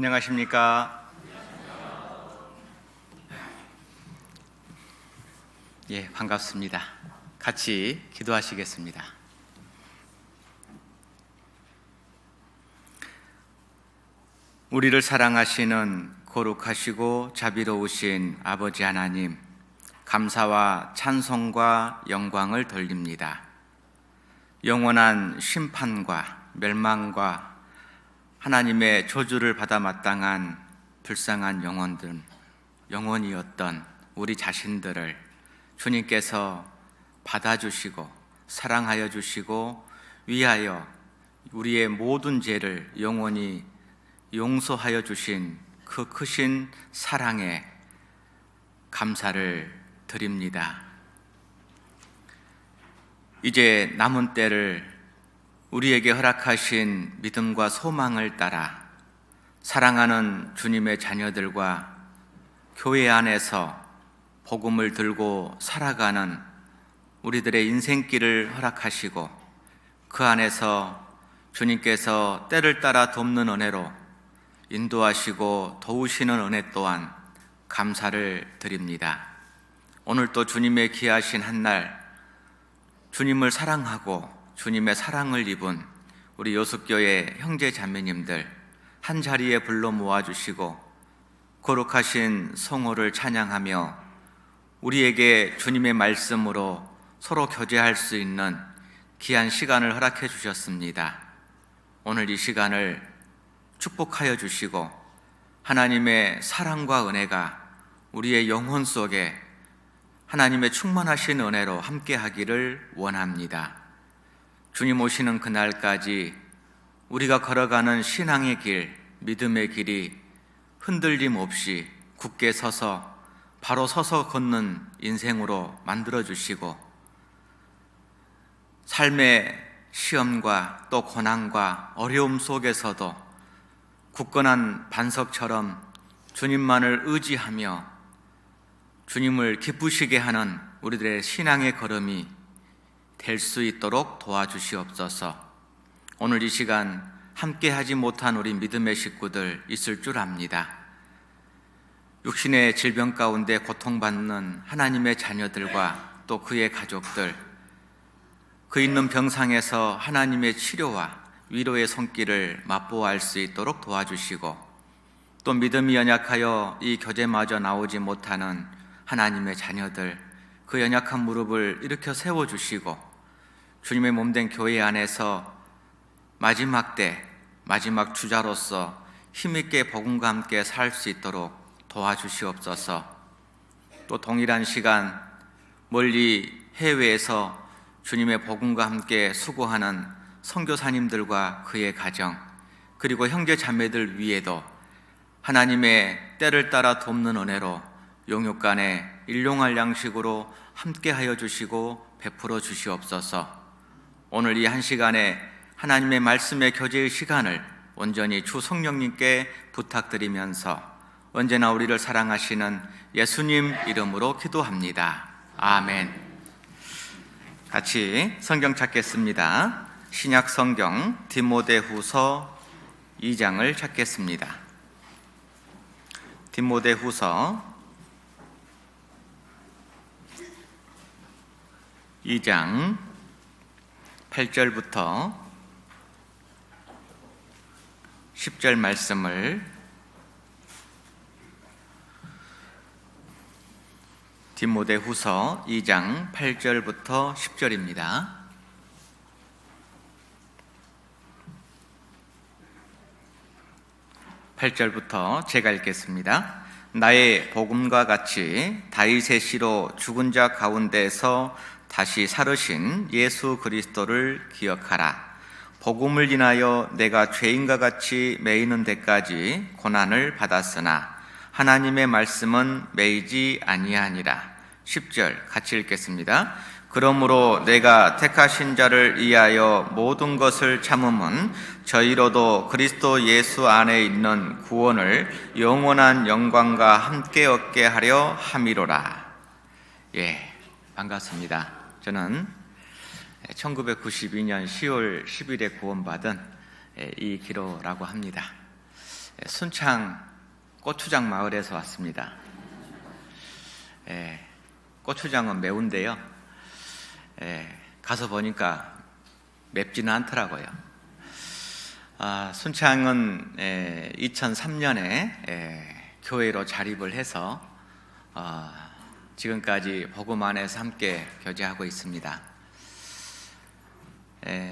안녕하십니까? 반갑습니다. 같이 기도하시겠습니다. 우리를 사랑하시는 거룩하시고 자비로우신 아버지 하나님, 감사와 찬송과 영광을 돌립니다. 영원한 심판과 멸망과 하나님의 저주를 받아 마땅한 불쌍한 영혼이었던 우리 자신들을 주님께서 받아주시고 사랑하여 주시고 위하여 우리의 모든 죄를 영원히 용서하여 주신 그 크신 사랑에 감사를 드립니다. 이제 남은 때를 우리에게 허락하신 믿음과 소망을 따라 사랑하는 주님의 자녀들과 교회 안에서 복음을 들고 살아가는 우리들의 인생길을 허락하시고 그 안에서 주님께서 때를 따라 돕는 은혜로 인도하시고 도우시는 은혜 또한 감사를 드립니다. 오늘 또 주님의 귀하신 한날 주님을 사랑하고 주님의 사랑을 입은 우리 요습교회 형제 자매님들 한 자리에 불러 모아주시고 거룩하신 성호를 찬양하며 우리에게 주님의 말씀으로 서로 교제할 수 있는 귀한 시간을 허락해 주셨습니다. 오늘 이 시간을 축복하여 주시고 하나님의 사랑과 은혜가 우리의 영혼 속에 하나님의 충만하신 은혜로 함께 하기를 원합니다. 주님 오시는 그날까지 우리가 걸어가는 신앙의 길, 믿음의 길이 흔들림 없이 굳게 서서 바로 서서 걷는 인생으로 만들어주시고 삶의 시험과 또 고난과 어려움 속에서도 굳건한 반석처럼 주님만을 의지하며 주님을 기쁘시게 하는 우리들의 신앙의 걸음이 될 수 있도록 도와주시옵소서. 오늘 이 시간 함께 하지 못한 우리 믿음의 식구들 있을 줄 압니다. 육신의 질병 가운데 고통받는 하나님의 자녀들과 또 그의 가족들, 그 있는 병상에서 하나님의 치료와 위로의 손길을 맛보아할 수 있도록 도와주시고 또 믿음이 연약하여 이 교제마저 나오지 못하는 하나님의 자녀들, 그 연약한 무릎을 일으켜 세워주시고 주님의 몸된 교회 안에서 마지막 때 마지막 주자로서 힘있게 복음과 함께 살 수 있도록 도와주시옵소서. 또 동일한 시간 멀리 해외에서 주님의 복음과 함께 수고하는 선교사님들과 그의 가정 그리고 형제 자매들 위에도 하나님의 때를 따라 돕는 은혜로 용육간에 일용할 양식으로 함께하여 주시고 베풀어 주시옵소서. 오늘 이 한 시간에 하나님의 말씀의 교제의 시간을 온전히 주 성령님께 부탁드리면서 언제나 우리를 사랑하시는 예수님 이름으로 기도합니다. 아멘. 같이 성경 찾겠습니다. 신약 성경 디모데후서 2장을 찾겠습니다. 디모데후서 2장 8절부터 10절 말씀을 디모데후서 2장 8절부터 10절입니다. 8절부터 제가 읽겠습니다. 나의 복음과 같이 다윗의 씨로 죽은 자 가운데서 다시 살으신 예수 그리스도를 기억하라. 복음을 인하여 내가 죄인과 같이 매이는 데까지 고난을 받았으나 하나님의 말씀은 매이지 아니하니라. 10절 같이 읽겠습니다. 그러므로 내가 택하신 자를 위하여 모든 것을 참음은 저희로도 그리스도 예수 안에 있는 구원을 영원한 영광과 함께 얻게 하려 함이로라. 반갑습니다. 저는 1992년 10월 10일에 구원받은 이기로라고 합니다. 순창 고추장 마을에서 왔습니다. 고추장은 매운데요. 가서 보니까 맵지는 않더라고요. 순창은 2003년에 교회로 자립을 해서 지금까지 복음 안에서 함께 교제하고 있습니다.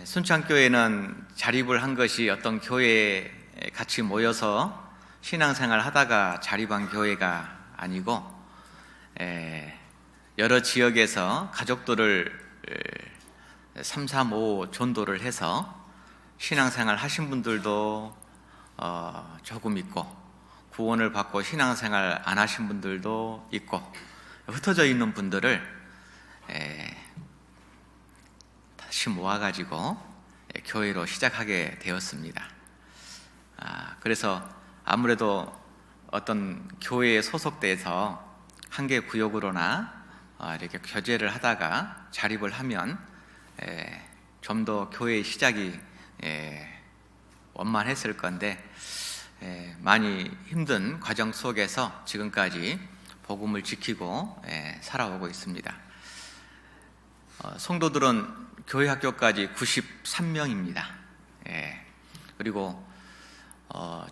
순창교회는 자립을 한 것이 어떤 교회에 같이 모여서 신앙생활 하다가 자립한 교회가 아니고 여러 지역에서 가족들을 335 전도를 해서 신앙생활 하신 분들도 조금 있고, 구원을 받고 신앙생활 안 하신 분들도 있고, 흩어져 있는 분들을 다시 모아가지고 교회로 시작하게 되었습니다. 그래서 아무래도 어떤 교회에 소속돼서 한 개 구역으로나 이렇게 교제를 하다가 자립을 하면 좀 더 교회의 시작이 원만했을 건데, 많이 힘든 과정 속에서 지금까지 복음을 지키고 살아오고 있습니다. 성도들은 교회 학교까지 93명입니다. 그리고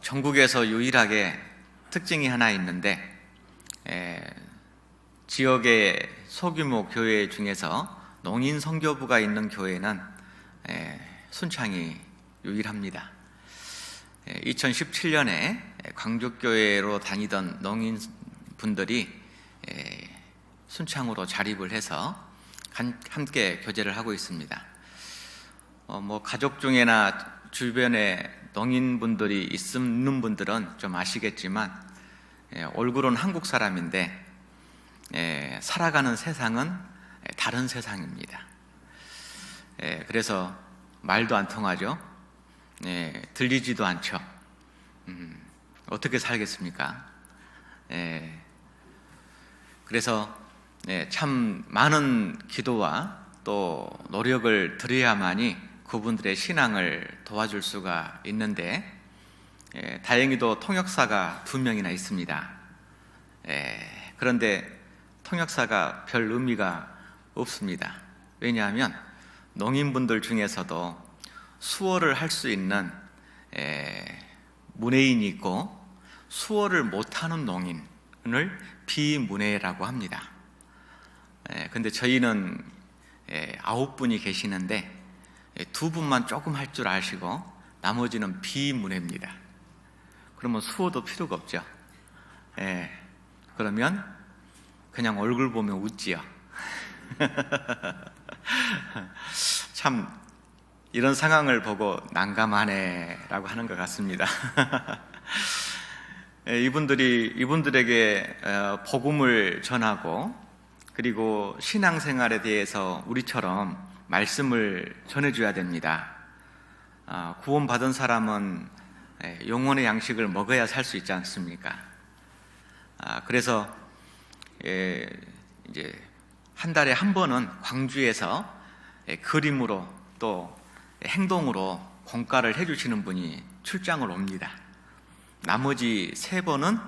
전국에서 유일하게 특징이 하나 있는데, 지역의 소규모 교회 중에서 농인 선교부가 있는 교회는 순창이 유일합니다. 2017년에 광주교회로 다니던 농인분들이 순창으로 자립을 해서 함께 교제를 하고 있습니다. 가족 중에나 주변에 농인분들이 있는 분들은 좀 아시겠지만, 얼굴은 한국 사람인데 살아가는 세상은 다른 세상입니다. 그래서 말도 안 통하죠. 들리지도 않죠. 어떻게 살겠습니까? 그래서 참 많은 기도와 또 노력을 들여야만이 그분들의 신앙을 도와줄 수가 있는데, 다행히도 통역사가 2명이나 있습니다. 그런데 통역사가 별 의미가 없습니다. 왜냐하면 농인분들 중에서도 수어를 할 수 있는 문해인이 있고, 수어를 못하는 농인을 비문해라고 합니다. 근데 저희는 9분이 계시는데 2분만 조금 할 줄 아시고 나머지는 비문해입니다. 그러면 수어도 필요가 없죠. 그러면 그냥 얼굴 보면 웃지요. 참 이런 상황을 보고 난감하네라고 하는 것 같습니다. 이분들에게 복음을 전하고, 그리고 신앙생활에 대해서 우리처럼 말씀을 전해줘야 됩니다. 구원받은 사람은 영혼의 양식을 먹어야 살 수 있지 않습니까? 그래서 이제 한 달에 한 번은 광주에서 그림으로 또 행동으로 공과를 해주시는 분이 출장을 옵니다. 나머지 3번은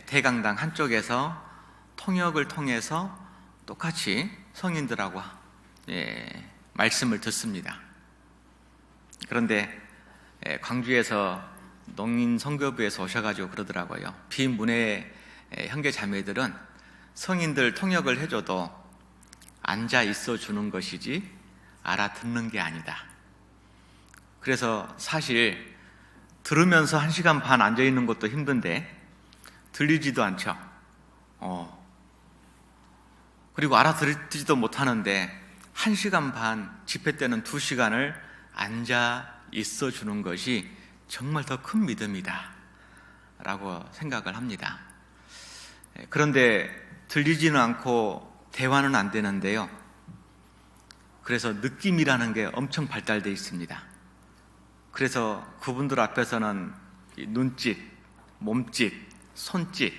대강당 한쪽에서 통역을 통해서 똑같이 성인들하고 말씀을 듣습니다. 그런데 광주에서 농인 선교부에서 오셔가지고 그러더라고요. 비문해 형제 자매들은 성인들 통역을 해줘도 앉아 있어 주는 것이지 알아듣는 게 아니다. 그래서 사실 들으면서 1시간 반 앉아 있는 것도 힘든데 들리지도 않죠. 그리고 알아듣지도 못하는데 1시간 반, 집회 때는 2시간을 앉아 있어 주는 것이 정말 더 큰 믿음이다 라고 생각을 합니다. 그런데 들리지는 않고 대화는 안 되는데요, 그래서 느낌이라는 게 엄청 발달되어 있습니다. 그래서 그분들 앞에서는 눈짓, 몸짓, 손짓,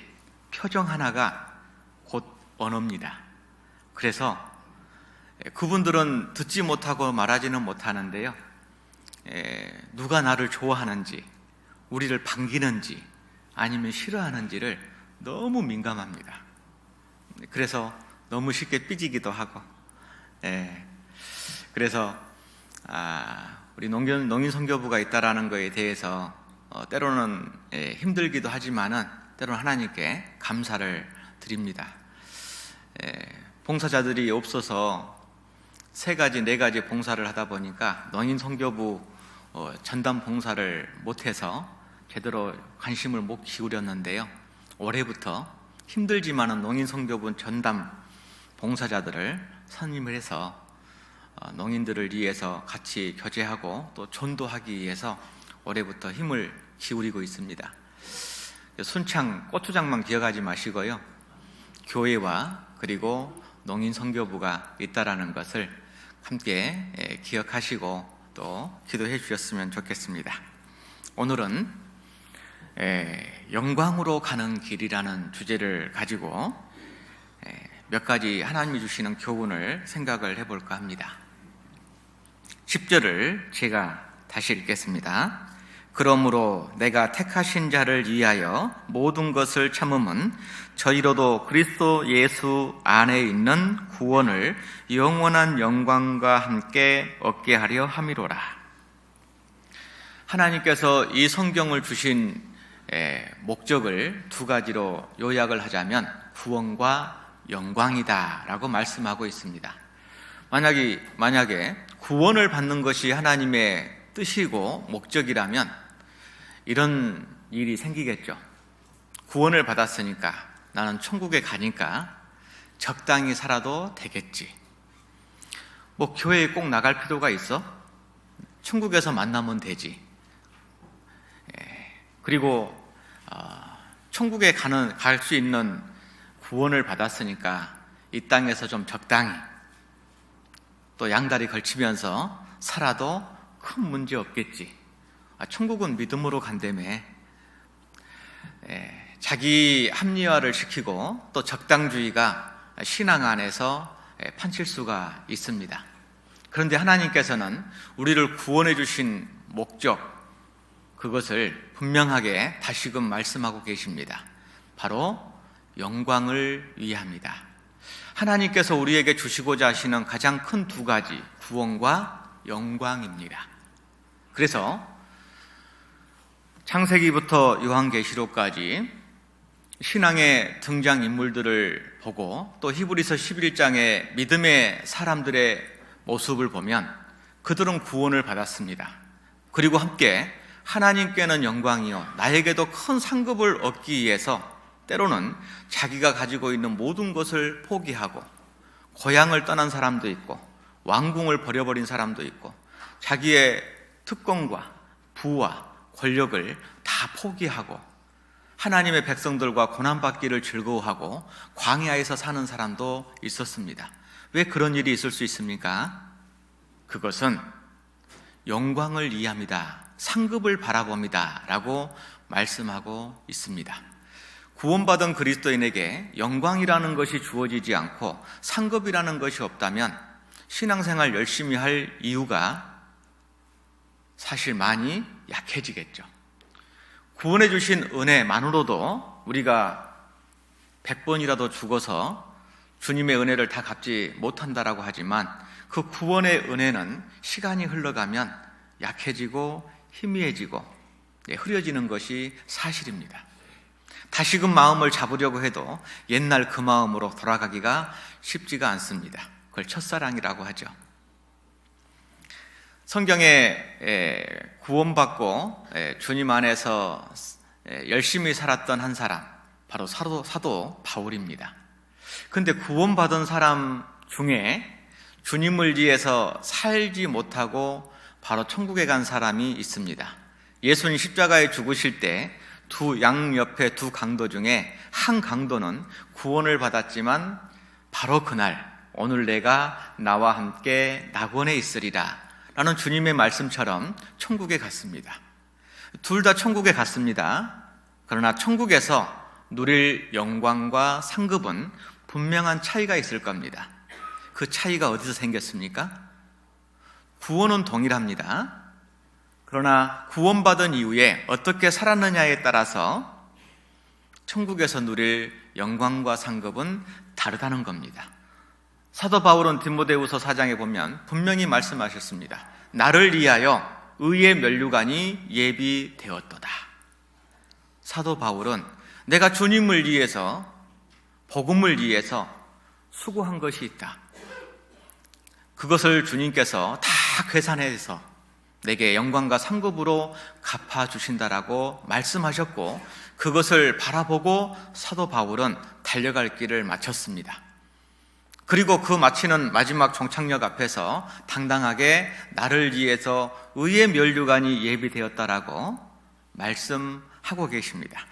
표정 하나가 곧 언어입니다. 그래서 그분들은 듣지 못하고 말하지는 못하는데요, 누가 나를 좋아하는지, 우리를 반기는지 아니면 싫어하는지를 너무 민감합니다. 그래서 너무 쉽게 삐지기도 하고, 그래서 우리 농인선교부가 있다라는 것에 대해서 때로는 힘들기도 하지만은 때로는 하나님께 감사를 드립니다. 봉사자들이 없어서 3가지, 4가지 봉사를 하다 보니까 농인선교부 전담 봉사를 못해서 제대로 관심을 못 기울였는데요. 올해부터 힘들지만은 농인선교부 전담 봉사자들을 선임을 해서 농인들을 위해서 같이 교제하고 또 전도하기 위해서 올해부터 힘을 기울이고 있습니다. 순창 고추장만 기억하지 마시고요. 교회와 그리고 농인선교부가 있다라는 것을 함께 기억하시고 또 기도해 주셨으면 좋겠습니다. 오늘은 영광으로 가는 길이라는 주제를 가지고 몇 가지 하나님이 주시는 교훈을 생각을 해볼까 합니다. 10절을 제가 다시 읽겠습니다. 그러므로 내가 택하신 자를 위하여 모든 것을 참음은 저희로도 그리스도 예수 안에 있는 구원을 영원한 영광과 함께 얻게 하려 함이로라. 하나님께서 이 성경을 주신 목적을 2가지로 요약을 하자면 구원과 영광이다 라고 말씀하고 있습니다. 만약에 구원을 받는 것이 하나님의 뜻이고 목적이라면 이런 일이 생기겠죠. 구원을 받았으니까 나는 천국에 가니까 적당히 살아도 되겠지. 뭐 교회에 꼭 나갈 필요가 있어? 천국에서 만나면 되지. 그리고 천국에 갈 수 있는 구원을 받았으니까 이 땅에서 좀 적당히 또 양다리 걸치면서 살아도 큰 문제 없겠지. 천국은 믿음으로 간다며. 자기 합리화를 시키고 또 적당주의가 신앙 안에서 판칠 수가 있습니다. 그런데 하나님께서는 우리를 구원해 주신 목적, 그것을 분명하게 다시금 말씀하고 계십니다. 바로 영광을 위함이다. 하나님께서 우리에게 주시고자 하시는 가장 큰 2가지, 구원과 영광입니다. 그래서 창세기부터 요한계시록까지 신앙의 등장인물들을 보고 또 히브리서 11장의 믿음의 사람들의 모습을 보면 그들은 구원을 받았습니다. 그리고 함께 하나님께는 영광이요 나에게도 큰 상급을 얻기 위해서 때로는 자기가 가지고 있는 모든 것을 포기하고 고향을 떠난 사람도 있고 왕궁을 버려버린 사람도 있고 자기의 특권과 부와 권력을 다 포기하고 하나님의 백성들과 고난받기를 즐거워하고 광야에서 사는 사람도 있었습니다. 왜 그런 일이 있을 수 있습니까? 그것은 영광을 위함이다, 상급을 바라봅니다 라고 말씀하고 있습니다. 구원받은 그리스도인에게 영광이라는 것이 주어지지 않고 상급이라는 것이 없다면 신앙생활 열심히 할 이유가 사실 많이 약해지겠죠. 구원해 주신 은혜만으로도 우리가 100번이라도 죽어서 주님의 은혜를 다 갚지 못한다라고 하지만 그 구원의 은혜는 시간이 흘러가면 약해지고 희미해지고 흐려지는 것이 사실입니다. 다시금 마음을 잡으려고 해도 옛날 그 마음으로 돌아가기가 쉽지가 않습니다. 그걸 첫사랑이라고 하죠. 성경에 구원받고 주님 안에서 열심히 살았던 한 사람, 바로 사도 바울입니다. 그런데 구원받은 사람 중에 주님을 위해서 살지 못하고 바로 천국에 간 사람이 있습니다. 예수님 십자가에 죽으실 때 두 양옆에 2 강도 중에 한 강도는 구원을 받았지만 바로 그날 오늘 내가 나와 함께 낙원에 있으리라 라는 주님의 말씀처럼 천국에 갔습니다. 둘 다 천국에 갔습니다. 그러나 천국에서 누릴 영광과 상급은 분명한 차이가 있을 겁니다. 그 차이가 어디서 생겼습니까? 구원은 동일합니다. 그러나 구원받은 이후에 어떻게 살았느냐에 따라서 천국에서 누릴 영광과 상급은 다르다는 겁니다. 사도 바울은 디모데후서 4장에 보면 분명히 말씀하셨습니다. 나를 위하여 의의 면류관이 예비되었도다. 사도 바울은 내가 주님을 위해서, 복음을 위해서 수고한 것이 있다. 그것을 주님께서 다 계산해서 내게 영광과 상급으로 갚아주신다라고 말씀하셨고, 그것을 바라보고 사도 바울은 달려갈 길을 마쳤습니다. 그리고 그 마치는 마지막 종착역 앞에서 당당하게 나를 위해서 의의 면류관이 예비되었다라고 말씀하고 계십니다.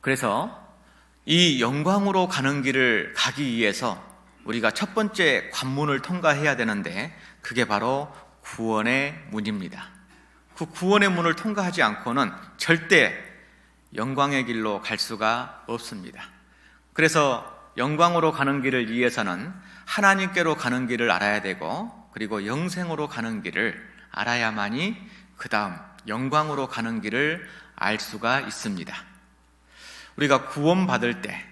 그래서 이 영광으로 가는 길을 가기 위해서 우리가 첫 번째 관문을 통과해야 되는데, 그게 바로 구원의 문입니다. 그 구원의 문을 통과하지 않고는 절대 영광의 길로 갈 수가 없습니다. 그래서 영광으로 가는 길을 위해서는 하나님께로 가는 길을 알아야 되고, 그리고 영생으로 가는 길을 알아야만이 그 다음 영광으로 가는 길을 알 수가 있습니다. 우리가 구원받을 때,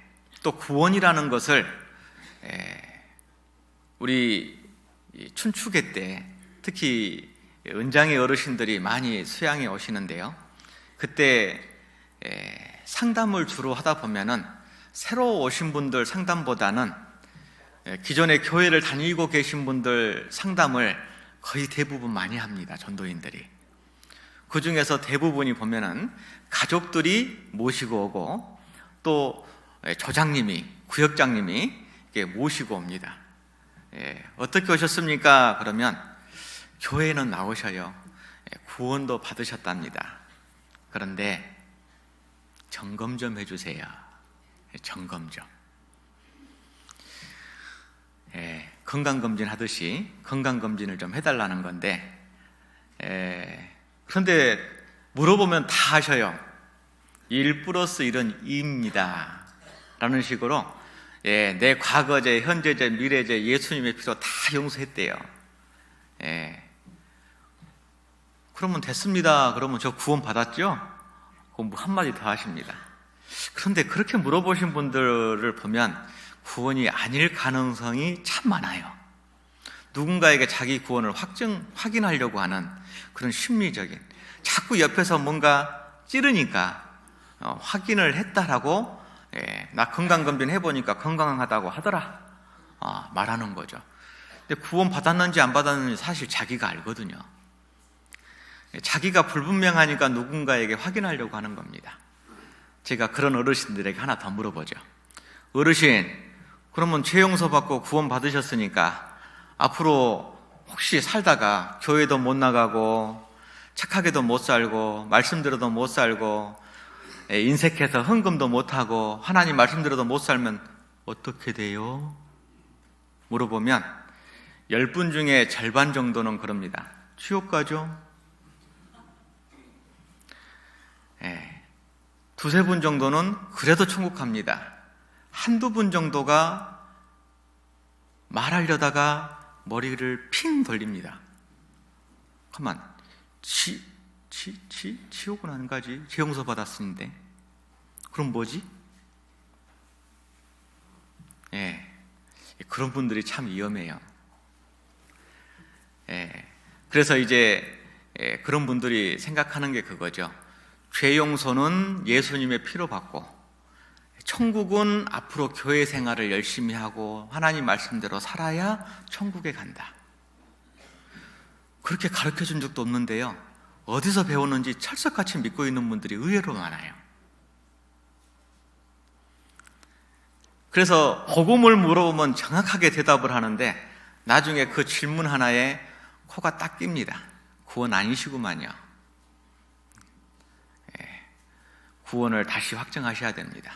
또 구원이라는 것을 우리 춘추계 때 특히 은장의 어르신들이 많이 수양해 오시는데요, 그때 상담을 주로 하다 보면은 새로 오신 분들 상담보다는 기존에 교회를 다니고 계신 분들 상담을 거의 대부분 많이 합니다. 전도인들이. 그 중에서 대부분이 보면은 가족들이 모시고 오고, 또 조장님이, 구역장님이 모시고 옵니다. 어떻게 오셨습니까? 그러면 교회는 나오셔요. 구원도 받으셨답니다. 그런데 점검 좀 해주세요. 점검 좀. 건강검진 하듯이 건강검진을 좀 해달라는 건데, 그런데 물어보면 다 하셔요. 1 + 1은 2입니다 라는 식으로 내 과거제, 현재제, 미래제, 예수님의 피로 다 용서했대요. 그러면 됐습니다. 그러면 저 구원 받았죠? 그럼 뭐 한마디 더 하십니다. 그런데 그렇게 물어보신 분들을 보면 구원이 아닐 가능성이 참 많아요. 누군가에게 자기 구원을 확인하려고 하는 그런 심리적인, 자꾸 옆에서 뭔가 찌르니까 확인을 했다라고, 나 건강검진 해보니까 건강하다고 하더라, 말하는 거죠. 근데 구원 받았는지 안 받았는지 사실 자기가 알거든요. 자기가 불분명하니까 누군가에게 확인하려고 하는 겁니다. 제가 그런 어르신들에게 하나 더 물어보죠. 어르신, 그러면 죄 용서 받고 구원 받으셨으니까 앞으로 혹시 살다가 교회도 못 나가고 착하게도 못 살고 말씀 들어도 못 살고 인색해서 헌금도 못하고 하나님 말씀 들어도 못 살면 어떻게 돼요? 물어보면 10분 중에 절반 정도는 그럽니다. 지옥 가죠? 두세 분 정도는 그래도 천국 갑니다. 한두 분 정도가 말하려다가 머리를 핑 돌립니다. 가만, 지옥은 안 가지. 죄 용서 받았는데. 그럼 뭐지? 그런 분들이 참 위험해요. 그래서 이제 그런 분들이 생각하는 게 그거죠. 죄 용서는 예수님의 피로 받고, 천국은 앞으로 교회 생활을 열심히 하고 하나님 말씀대로 살아야 천국에 간다. 그렇게 가르쳐 준 적도 없는데요, 어디서 배웠는지 철석같이 믿고 있는 분들이 의외로 많아요. 그래서 복음을 물어보면 정확하게 대답을 하는데 나중에 그 질문 하나에 코가 딱 낍니다. 구원 아니시구만요. 구원을 다시 확정하셔야 됩니다.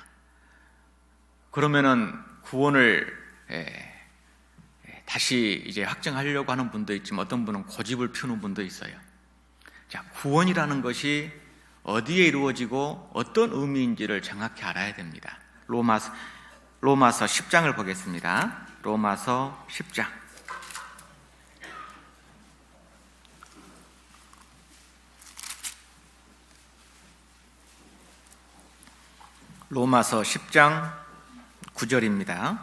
그러면은 구원을 다시 이제 확정하려고 하는 분도 있지만 어떤 분은 고집을 피우는 분도 있어요. 자, 구원이라는 것이 어디에 이루어지고 어떤 의미인지를 정확히 알아야 됩니다. 로마서 10장을 보겠습니다. 로마서 10장. 로마서 10장 9절입니다.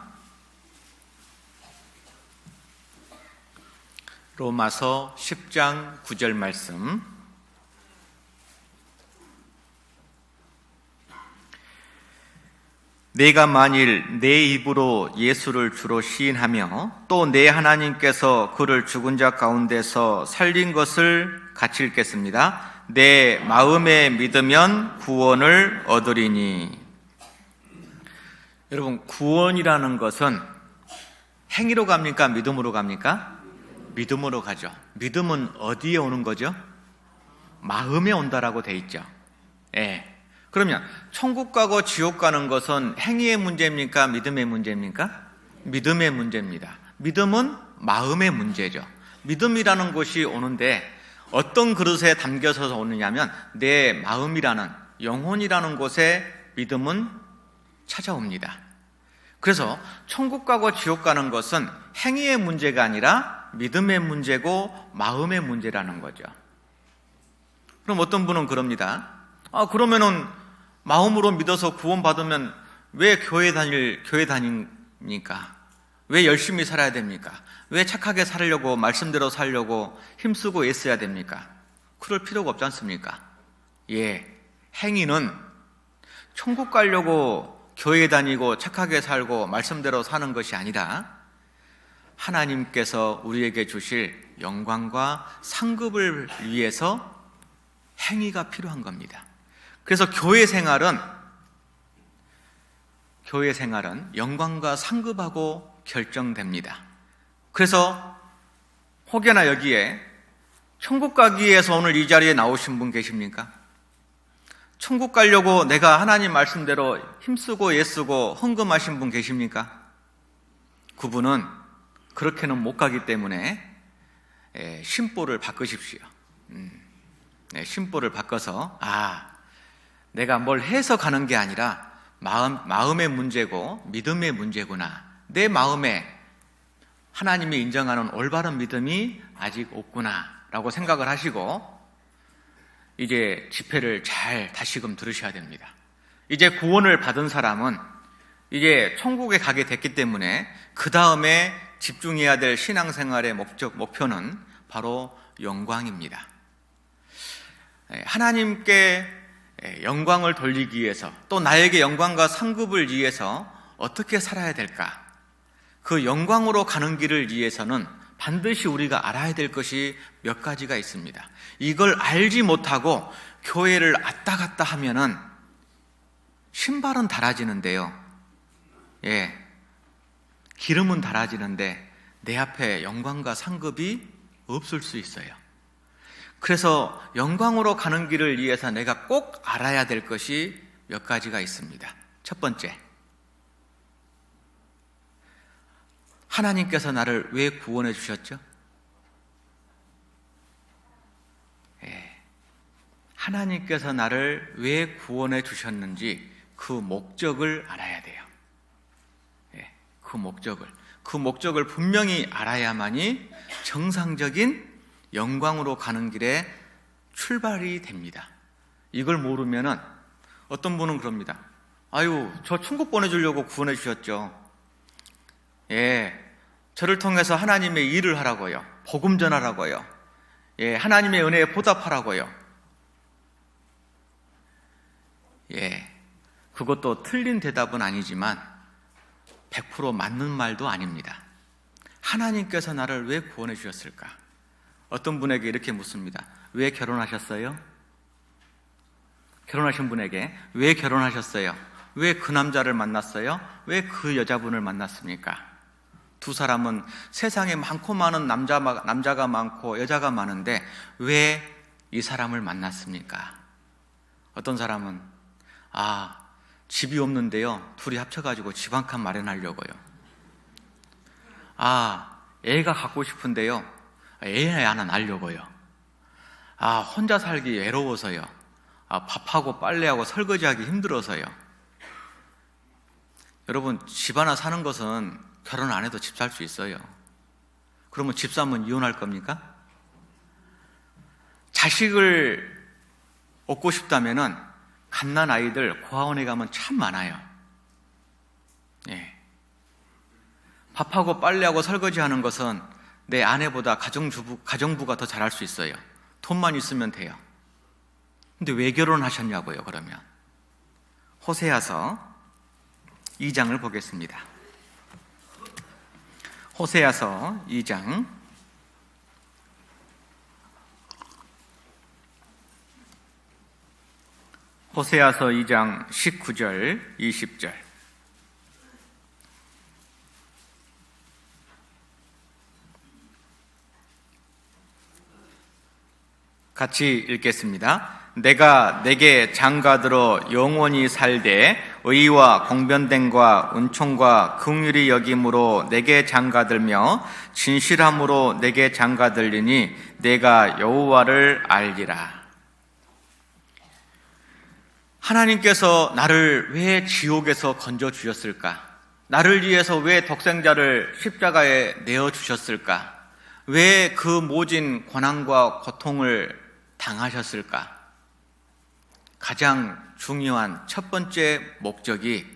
로마서 10장 9절 말씀. 내가 만일 내 입으로 예수를 주로 시인하며 또 내 하나님께서 그를 죽은 자 가운데서 살린 것을 같이 읽겠습니다. 내 마음에 믿으면 구원을 얻으리니. 여러분, 구원이라는 것은 행위로 갑니까? 믿음으로 갑니까? 믿음으로 가죠. 믿음은 어디에 오는 거죠? 마음에 온다라고 돼 있죠. 예. 그러면 천국 가고 지옥 가는 것은 행위의 문제입니까? 믿음의 문제입니까? 믿음의 문제입니다. 믿음은 마음의 문제죠. 믿음이라는 것이 오는데 어떤 그릇에 담겨서 오느냐면 내 마음이라는, 영혼이라는 곳에 믿음은 찾아옵니다. 그래서 천국 가고 지옥 가는 것은 행위의 문제가 아니라 믿음의 문제고 마음의 문제라는 거죠. 그럼 어떤 분은 그럽니다. 그러면은 마음으로 믿어서 구원받으면 왜 교회 다닙니까? 왜 열심히 살아야 됩니까? 왜 착하게 살려고, 말씀대로 살려고 힘쓰고 애써야 됩니까? 그럴 필요가 없지 않습니까? 행위는 천국 가려고 교회 다니고 착하게 살고 말씀대로 사는 것이 아니라 하나님께서 우리에게 주실 영광과 상급을 위해서 행위가 필요한 겁니다. 그래서 교회 생활은 영광과 상급하고 결정됩니다. 그래서 혹여나 여기에 천국 가기 위해서 오늘 이 자리에 나오신 분 계십니까? 천국 가려고 내가 하나님 말씀대로 힘쓰고 애쓰고 헌금하신 분 계십니까? 그분은 그렇게는 못 가기 때문에 심보를 바꾸십시오. 심보를 바꿔서 내가 뭘 해서 가는 게 아니라 마음의 문제고 믿음의 문제구나. 내 마음에 하나님이 인정하는 올바른 믿음이 아직 없구나 라고 생각을 하시고 이제 집회를 잘 다시금 들으셔야 됩니다. 이제 구원을 받은 사람은 이제 천국에 가게 됐기 때문에 그 다음에 집중해야 될 신앙생활의 목표는 바로 영광입니다. 하나님께 영광을 돌리기 위해서 또 나에게 영광과 상급을 위해서 어떻게 살아야 될까? 그 영광으로 가는 길을 위해서는 반드시 우리가 알아야 될 것이 몇 가지가 있습니다. 이걸 알지 못하고 교회를 왔다 갔다 하면은 신발은 달아지는데요. 기름은 달아지는데 내 앞에 영광과 상급이 없을 수 있어요. 그래서 영광으로 가는 길을 위해서 내가 꼭 알아야 될 것이 몇 가지가 있습니다. 첫 번째, 하나님께서 나를 왜 구원해 주셨죠? 하나님께서 나를 왜 구원해 주셨는지 그 목적을 알아야 돼요. 그 목적을 분명히 알아야만이 정상적인 영광으로 가는 길에 출발이 됩니다. 이걸 모르면은 어떤 분은 그럽니다. 저 천국 보내주려고 구원해 주셨죠. 저를 통해서 하나님의 일을 하라고요. 복음 전하라고요. 하나님의 은혜에 보답하라고요. 그것도 틀린 대답은 아니지만 100% 맞는 말도 아닙니다. 하나님께서 나를 왜 구원해 주셨을까? 어떤 분에게 이렇게 묻습니다. 왜 결혼하셨어요? 결혼하신 분에게 왜 결혼하셨어요? 왜 그 남자를 만났어요? 왜 그 여자분을 만났습니까? 두 사람은 세상에 많고 많은 남자가 많고 여자가 많은데 왜 이 사람을 만났습니까? 어떤 사람은 집이 없는데요, 둘이 합쳐가지고 집 한 칸 마련하려고요. 애가 갖고 싶은데요, 애 하나 낳으려고요. 혼자 살기 외로워서요. 밥하고 빨래하고 설거지하기 힘들어서요. 여러분, 집 하나 사는 것은 결혼 안 해도 집 살 수 있어요. 그러면 집 사면 이혼할 겁니까? 자식을 얻고 싶다면은 갓난 아이들 고아원에 가면 참 많아요. 예. 밥하고 빨래하고 설거지하는 것은 내 아내보다 가정부가 더 잘할 수 있어요. 돈만 있으면 돼요. 근데 왜 결혼하셨냐고요, 그러면. 호세아서 2장을 보겠습니다. 호세아서 2장 호세아서 2장 19절, 20절. 같이 읽겠습니다. 내가 내게 장가들어 영원히 살되 의와 공변됨과 은총과 긍휼히 여김으로 내게 장가들며 진실함으로 내게 장가들리니 내가 여호와를 알리라. 하나님께서 나를 왜 지옥에서 건져 주셨을까? 나를 위해서 왜 독생자를 십자가에 내어 주셨을까? 왜 그 모진 고난과 고통을 당하셨을까? 가장 중요한 첫 번째 목적이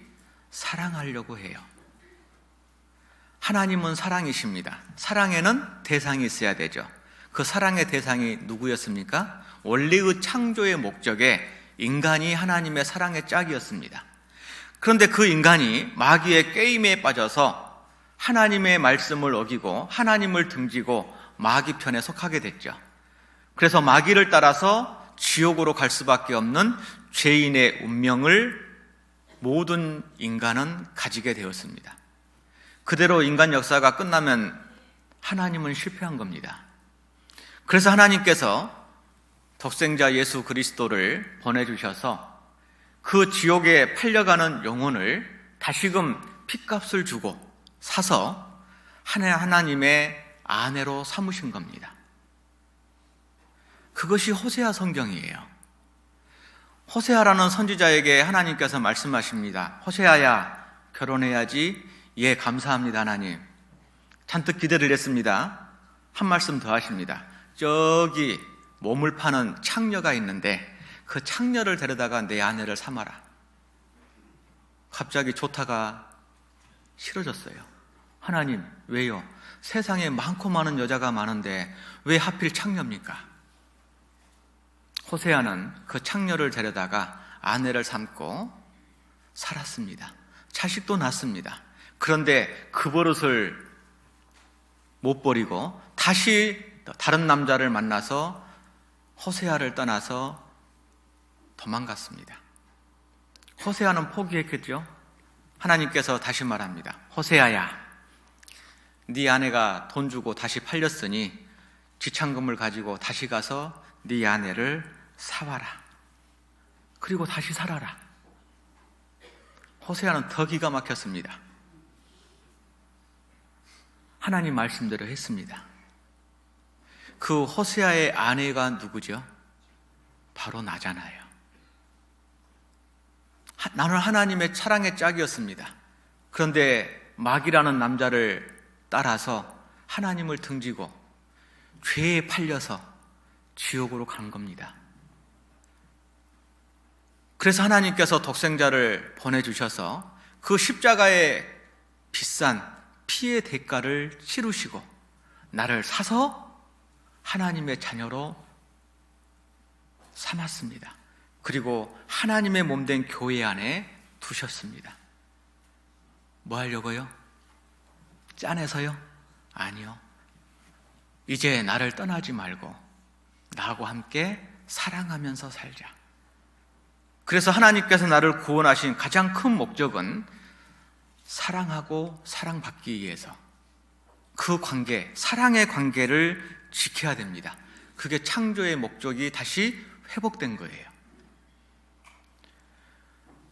사랑하려고 해요. 하나님은 사랑이십니다. 사랑에는 대상이 있어야 되죠. 그 사랑의 대상이 누구였습니까? 원래의 창조의 목적에 인간이 하나님의 사랑의 짝이었습니다. 그런데 그 인간이 마귀의 게임에 빠져서 하나님의 말씀을 어기고 하나님을 등지고 마귀 편에 속하게 됐죠. 그래서 마귀를 따라서 지옥으로 갈 수밖에 없는 죄인의 운명을 모든 인간은 가지게 되었습니다. 그대로 인간 역사가 끝나면 하나님은 실패한 겁니다. 그래서 하나님께서 독생자 예수 그리스도를 보내주셔서 그 지옥에 팔려가는 영혼을 다시금 핏값을 주고 사서 하나님의 아내로 삼으신 겁니다. 그것이 호세아 성경이에요. 호세아라는 선지자에게 하나님께서 말씀하십니다. 호세아야, 결혼해야지. 예, 감사합니다 하나님. 잔뜩 기대를 했습니다. 한 말씀 더 하십니다. 저기 몸을 파는 창녀가 있는데 그 창녀를 데려다가 내 아내를 삼아라. 갑자기 좋다가 싫어졌어요. 하나님, 왜요? 세상에 많고 많은 여자가 많은데 왜 하필 창녀입니까? 호세아는 그 창녀를 데려다가 아내를 삼고 살았습니다. 자식도 낳습니다. 그런데 그 버릇을 못 버리고 다시 다른 남자를 만나서 호세아를 떠나서 도망갔습니다. 호세아는 포기했겠죠? 하나님께서 다시 말합니다. 호세아야, 네 아내가 돈 주고 다시 팔렸으니 지참금을 가지고 다시 가서 네 아내를 사와라. 그리고 다시 살아라. 호세아는 더 기가 막혔습니다. 하나님 말씀대로 했습니다. 그 호세아의 아내가 누구죠? 바로 나잖아요. 나는 하나님의 사랑의 짝이었습니다. 그런데 마귀라는 남자를 따라서 하나님을 등지고 죄에 팔려서 지옥으로 간 겁니다. 그래서 하나님께서 독생자를 보내주셔서 그 십자가의 비싼 피의 대가를 치르시고 나를 사서 하나님의 자녀로 삼았습니다. 그리고 하나님의 몸된 교회 안에 두셨습니다. 뭐 하려고요? 짠해서요? 아니요. 이제 나를 떠나지 말고 나하고 함께 사랑하면서 살자. 그래서 하나님께서 나를 구원하신 가장 큰 목적은 사랑하고 사랑받기 위해서 그 관계, 사랑의 관계를 지켜야 됩니다. 그게 창조의 목적이 다시 회복된 거예요.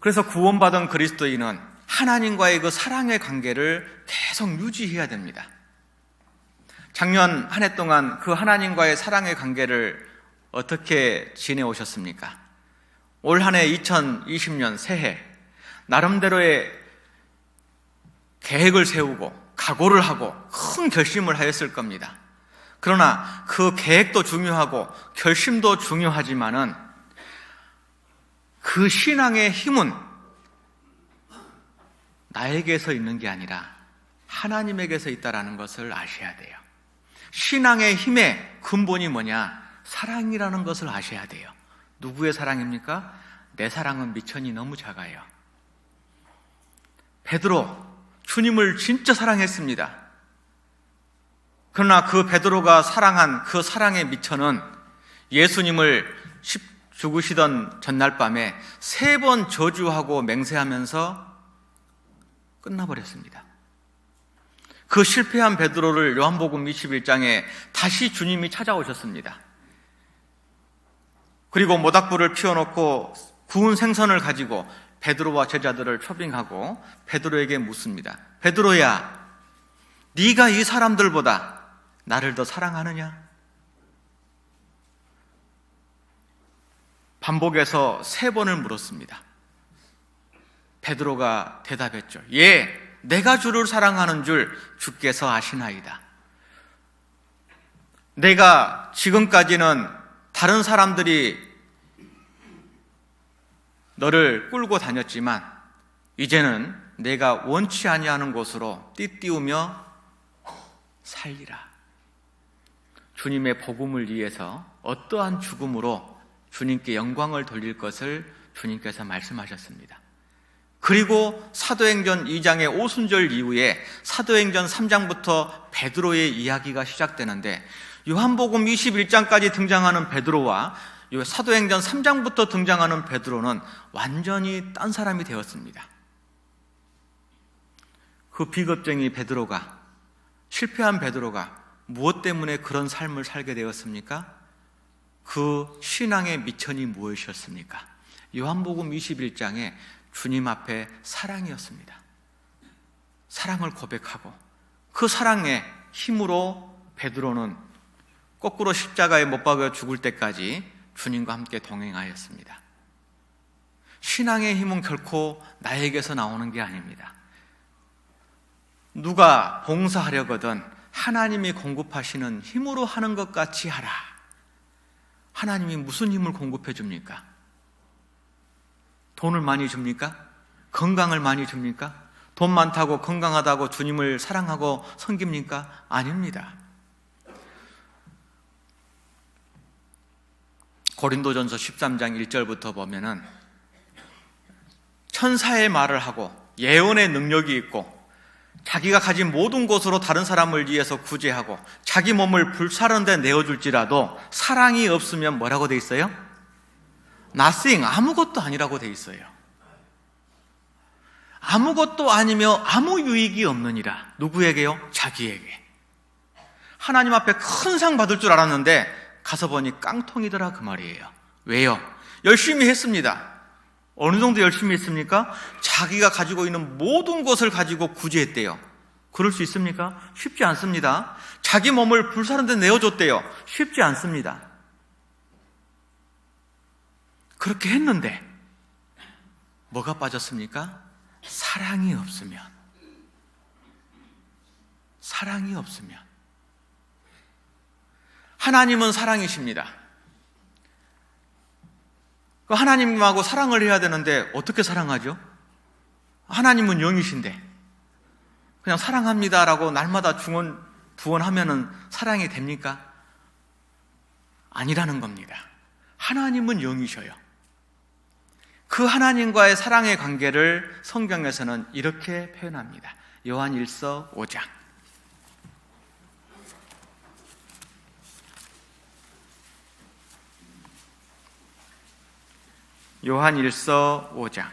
그래서 구원받은 그리스도인은 하나님과의 그 사랑의 관계를 계속 유지해야 됩니다. 작년 한 해 동안 그 하나님과의 사랑의 관계를 어떻게 지내오셨습니까? 올 한 해 2020년 새해 나름대로의 계획을 세우고 각오를 하고 큰 결심을 하였을 겁니다. 그러나 그 계획도 중요하고 결심도 중요하지만은 그 신앙의 힘은 나에게서 있는 게 아니라 하나님에게서 있다라는 것을 아셔야 돼요. 신앙의 힘의 근본이 뭐냐? 사랑이라는 것을 아셔야 돼요. 누구의 사랑입니까? 내 사랑은 미천이 너무 작아요. 베드로, 주님을 진짜 사랑했습니다. 그러나 그 베드로가 사랑한 그 사랑의 미천은 예수님을 죽으시던 전날 밤에 3번 저주하고 맹세하면서 끝나버렸습니다. 그 실패한 베드로를 요한복음 21장에 다시 주님이 찾아오셨습니다. 그리고 모닥불을 피워놓고 구운 생선을 가지고 베드로와 제자들을 초빙하고 베드로에게 묻습니다. 베드로야, 네가 이 사람들보다 나를 더 사랑하느냐? 반복해서 3번을 물었습니다. 베드로가 대답했죠. 예, 내가 주를 사랑하는 줄 주께서 아시나이다. 내가 지금까지는 다른 사람들이 너를 끌고 다녔지만 이제는 내가 원치 아니하는 곳으로 띠띠우며 살리라. 주님의 복음을 위해서 어떠한 죽음으로 주님께 영광을 돌릴 것을 주님께서 말씀하셨습니다. 그리고 사도행전 2장의 오순절 이후에 사도행전 3장부터 베드로의 이야기가 시작되는데 요한복음 21장까지 등장하는 베드로와 사도행전 3장부터 등장하는 베드로는 완전히 딴 사람이 되었습니다. 그 비겁쟁이 베드로가, 실패한 베드로가 무엇 때문에 그런 삶을 살게 되었습니까? 그 신앙의 미천이 무엇이었습니까? 요한복음 21장에 주님 앞에 사랑이었습니다. 사랑을 고백하고 그 사랑의 힘으로 베드로는 거꾸로 십자가에 못 박여 죽을 때까지 주님과 함께 동행하였습니다. 신앙의 힘은 결코 나에게서 나오는 게 아닙니다. 누가 봉사하려거든 하나님이 공급하시는 힘으로 하는 것 같이 하라. 하나님이 무슨 힘을 공급해 줍니까? 돈을 많이 줍니까? 건강을 많이 줍니까? 돈 많다고 건강하다고 주님을 사랑하고 섬깁니까? 아닙니다. 고린도전서 13장 1절부터 보면은 천사의 말을 하고 예언의 능력이 있고 자기가 가진 모든 것으로 다른 사람을 위해서 구제하고 자기 몸을 불사른 데 내어줄지라도 사랑이 없으면 뭐라고 돼 있어요? nothing, 아무것도 아니라고 돼 있어요. 아무것도 아니며 아무 유익이 없느니라. 누구에게요? 자기에게. 하나님 앞에 큰 상 받을 줄 알았는데 가서 보니 깡통이더라 그 말이에요. 왜요? 열심히 했습니다. 어느 정도 열심히 했습니까? 자기가 가지고 있는 모든 것을 가지고 구제했대요. 그럴 수 있습니까? 쉽지 않습니다. 자기 몸을 불사른 데 내어줬대요. 쉽지 않습니다. 그렇게 했는데 뭐가 빠졌습니까? 사랑이 없으면. 사랑이 없으면. 하나님은 사랑이십니다. 하나님하고 사랑을 해야 되는데 어떻게 사랑하죠? 하나님은 영이신데 그냥 사랑합니다라고 날마다 부원하면은 사랑이 됩니까? 아니라는 겁니다. 하나님은 영이셔요. 그 하나님과의 사랑의 관계를 성경에서는 이렇게 표현합니다. 요한 1서 5장. 요한 1서 5장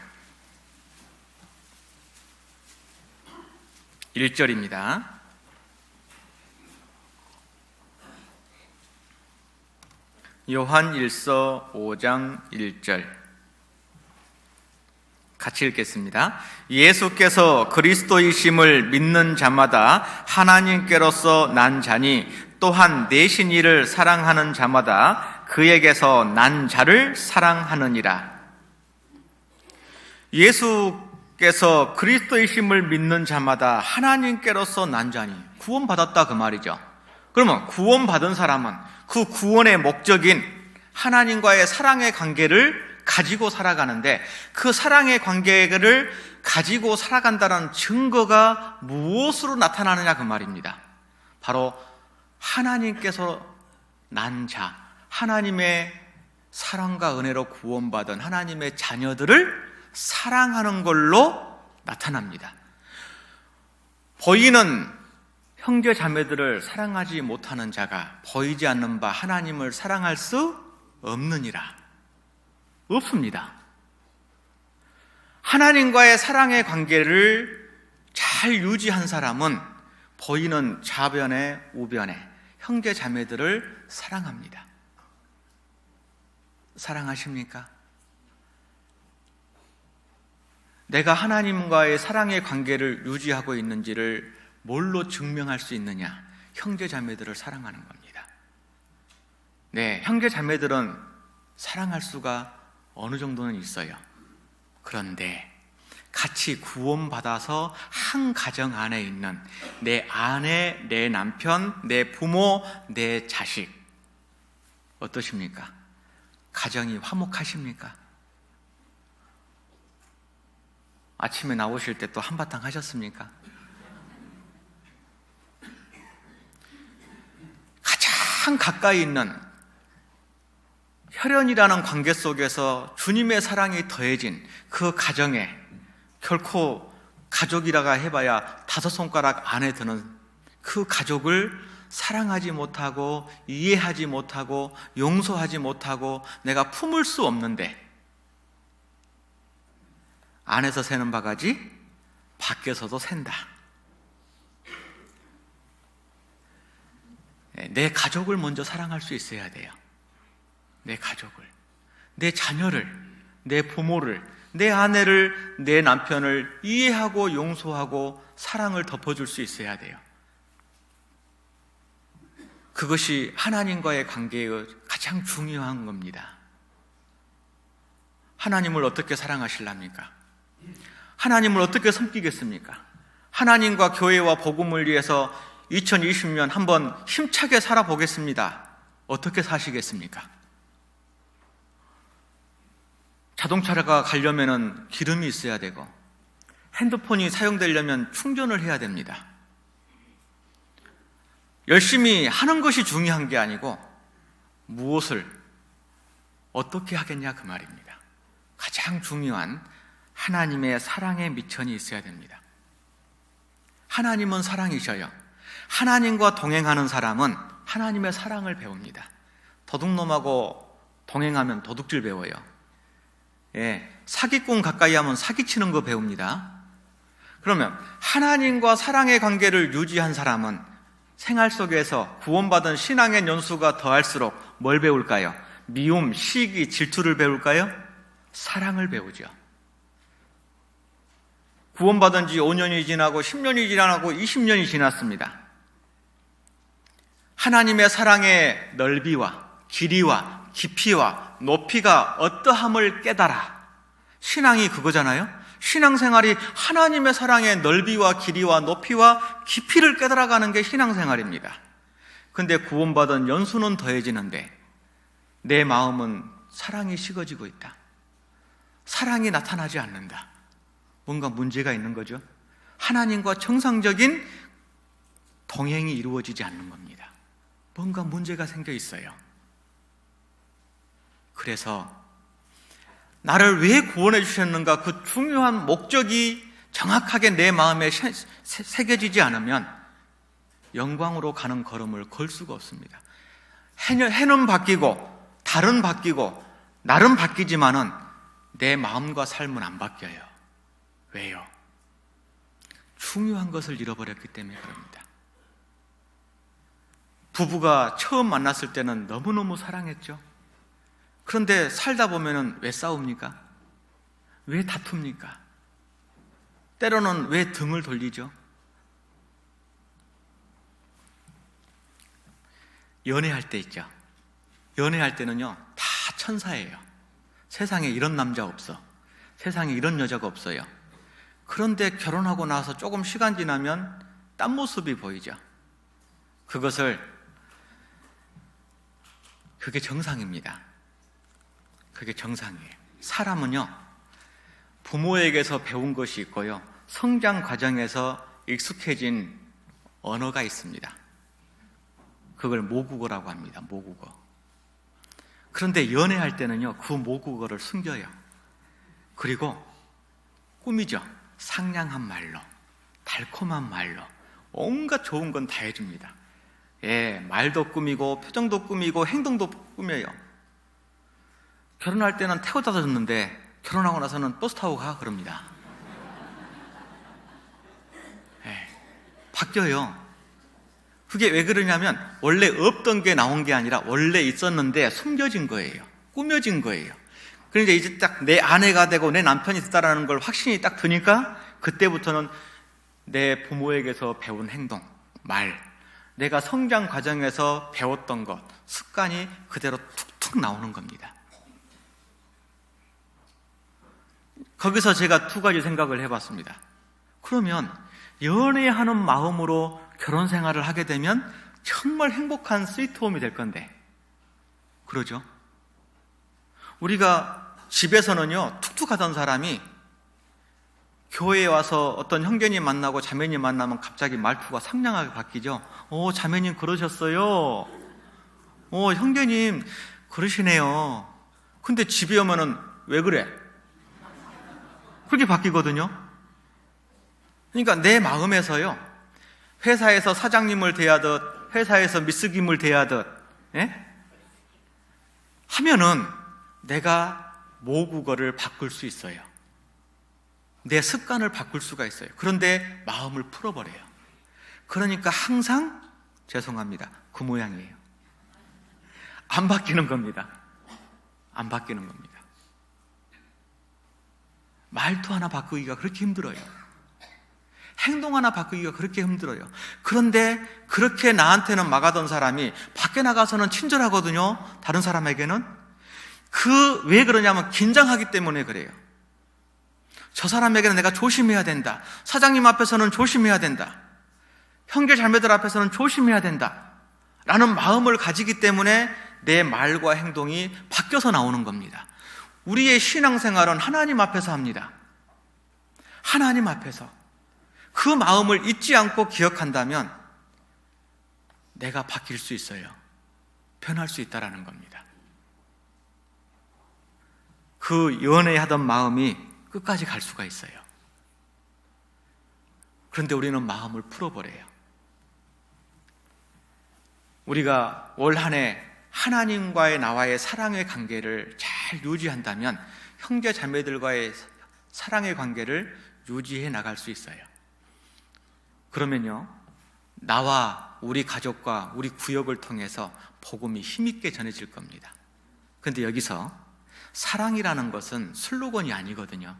1절입니다. 요한 1서 5장 1절 같이 읽겠습니다. 예수께서 그리스도이심을 믿는 자마다 하나님께로서 난 자니 또한 내신 이를 사랑하는 자마다 그에게서 난 자를 사랑하느니라. 예수께서 그리스도이심을 믿는 자마다 하나님께로서 난 자니 구원받았다 그 말이죠. 그러면 구원받은 사람은 그 구원의 목적인 하나님과의 사랑의 관계를 가지고 살아가는데, 그 사랑의 관계를 가지고 살아간다는 증거가 무엇으로 나타나느냐 그 말입니다. 바로 하나님께서 난 자, 하나님의 사랑과 은혜로 구원받은 하나님의 자녀들을 사랑하는 걸로 나타납니다. 보이는 형제 자매들을 사랑하지 못하는 자가 보이지 않는 바 하나님을 사랑할 수 없느니라. 없습니다. 하나님과의 사랑의 관계를 잘 유지한 사람은 보이는 좌변에 우변에 형제 자매들을 사랑합니다. 사랑하십니까? 내가 하나님과의 사랑의 관계를 유지하고 있는지를 뭘로 증명할 수 있느냐? 형제 자매들을 사랑하는 겁니다. 네, 형제 자매들은 사랑할 수가 어느 정도는 있어요. 그런데 같이 구원받아서 한 가정 안에 있는 내 아내, 내 남편, 내 부모, 내 자식, 어떠십니까? 가정이 화목하십니까? 아침에 나오실 때 또 한바탕 하셨습니까? 가장 가까이 있는 혈연이라는 관계 속에서 주님의 사랑이 더해진 그 가정에 결코 가족이라가 해봐야 5손가락 안에 드는 그 가족을 사랑하지 못하고 이해하지 못하고 용서하지 못하고 내가 품을 수 없는데, 안에서 새는 바가지 밖에서도 샌다. 내 가족을 먼저 사랑할 수 있어야 돼요. 내 가족을, 내 자녀를, 내 부모를, 내 아내를, 내 남편을 이해하고 용서하고 사랑을 덮어줄 수 있어야 돼요. 그것이 하나님과의 관계의 가장 중요한 겁니다. 하나님을 어떻게 사랑하실랍니까? 하나님을 어떻게 섬기겠습니까? 하나님과 교회와 복음을 위해서 2020년 한번 힘차게 살아보겠습니다. 어떻게 사시겠습니까? 자동차가 가려면 기름이 있어야 되고, 핸드폰이 사용되려면 충전을 해야 됩니다. 열심히 하는 것이 중요한 게 아니고 무엇을 어떻게 하겠냐 그 말입니다. 가장 중요한 하나님의 사랑의 미천이 있어야 됩니다. 하나님은 사랑이셔요. 하나님과 동행하는 사람은 하나님의 사랑을 배웁니다. 도둑놈하고 동행하면 도둑질 배워요. 사기꾼 가까이 하면 사기치는 거 배웁니다. 그러면 하나님과 사랑의 관계를 유지한 사람은 생활 속에서 구원받은 신앙의 연수가 더할수록 뭘 배울까요? 미움, 시기, 질투를 배울까요? 사랑을 배우죠. 구원받은 지 5년이 지나고 10년이 지나고 20년이 지났습니다. 하나님의 사랑의 넓이와 길이와 깊이와 높이가 어떠함을 깨달아. 신앙이 그거잖아요. 신앙생활이 하나님의 사랑의 넓이와 길이와 높이와 깊이를 깨달아가는 게 신앙생활입니다. 근데 구원받은 연수는 더해지는데 내 마음은 사랑이 식어지고 있다. 사랑이 나타나지 않는다. 뭔가 문제가 있는 거죠. 하나님과 정상적인 동행이 이루어지지 않는 겁니다. 뭔가 문제가 생겨 있어요. 그래서 나를 왜 구원해 주셨는가, 그 중요한 목적이 정확하게 내 마음에 새겨지지 않으면 영광으로 가는 걸음을 걸 수가 없습니다. 해는 바뀌고 달은 바뀌고 날은 바뀌지만은 내 마음과 삶은 안 바뀌어요. 왜요? 중요한 것을 잃어버렸기 때문에 그럽니다. 부부가 처음 만났을 때는 너무너무 사랑했죠. 그런데 살다 보면은 왜 싸웁니까? 왜 다툽니까? 때로는 왜 등을 돌리죠? 연애할 때 있죠. 연애할 때는요, 다 천사예요. 세상에 이런 남자 없어. 세상에 이런 여자가 없어요. 그런데 결혼하고 나서 조금 시간 지나면 딴 모습이 보이죠. 그게 정상입니다. 그게 정상이에요. 사람은요, 부모에게서 배운 것이 있고요, 성장 과정에서 익숙해진 언어가 있습니다. 그걸 모국어라고 합니다. 모국어. 그런데 연애할 때는요, 그 모국어를 숨겨요. 그리고 꾸미죠. 상냥한 말로, 달콤한 말로, 온갖 좋은 건 다 해줍니다. 예, 말도 꾸미고 표정도 꾸미고 행동도 꾸며요. 결혼할 때는 태워다 줬는데 결혼하고 나서는 버스 타고 가 그럽니다. 예, 바뀌어요. 그게 왜 그러냐면 원래 없던 게 나온 게 아니라 원래 있었는데 숨겨진 거예요. 꾸며진 거예요. 그러니까 이제 딱 내 아내가 되고 내 남편이 됐다라는 걸 확신이 딱 드니까 그때부터는 내 부모에게서 배운 행동, 말, 내가 성장 과정에서 배웠던 것, 습관이 그대로 툭툭 나오는 겁니다. 거기서 제가 두 가지 생각을 해봤습니다. 그러면 연애하는 마음으로 결혼 생활을 하게 되면 정말 행복한 스위트홈이 될 건데, 그러죠? 우리가 집에서는요, 툭툭하던 사람이 교회에 와서 어떤 형제님 만나고 자매님 만나면 갑자기 말투가 상냥하게 바뀌죠. 자매님 그러셨어요. 형제님 그러시네요. 근데 집에 오면은 왜 그래? 그렇게 바뀌거든요. 그러니까 내 마음에서요, 회사에서 사장님을 대하듯 회사에서 미스김을 대하듯 하면은 내가 모국어를 바꿀 수 있어요. 내 습관을 바꿀 수가 있어요. 그런데 마음을 풀어버려요. 그러니까 항상 죄송합니다, 그 모양이에요. 안 바뀌는 겁니다. 안 바뀌는 겁니다. 말투 하나 바꾸기가 그렇게 힘들어요. 행동 하나 바꾸기가 그렇게 힘들어요. 그런데 그렇게 나한테는 막아던 사람이 밖에 나가서는 친절하거든요. 다른 사람에게는. 왜 그러냐면 긴장하기 때문에 그래요. 저 사람에게는 내가 조심해야 된다. 사장님 앞에서는 조심해야 된다. 형제 자매들 앞에서는 조심해야 된다. 라는 마음을 가지기 때문에 내 말과 행동이 바뀌어서 나오는 겁니다. 우리의 신앙생활은 하나님 앞에서 합니다. 하나님 앞에서. 그 마음을 잊지 않고 기억한다면 내가 바뀔 수 있어요. 변할 수 있다라는 겁니다. 그 연애하던 마음이 끝까지 갈 수가 있어요. 그런데 우리는 마음을 풀어버려요. 우리가 올 한 해 하나님과의 나와의 사랑의 관계를 잘 유지한다면 형제 자매들과의 사랑의 관계를 유지해 나갈 수 있어요. 그러면요, 나와 우리 가족과 우리 구역을 통해서 복음이 힘있게 전해질 겁니다. 그런데 여기서 사랑이라는 것은 슬로건이 아니거든요.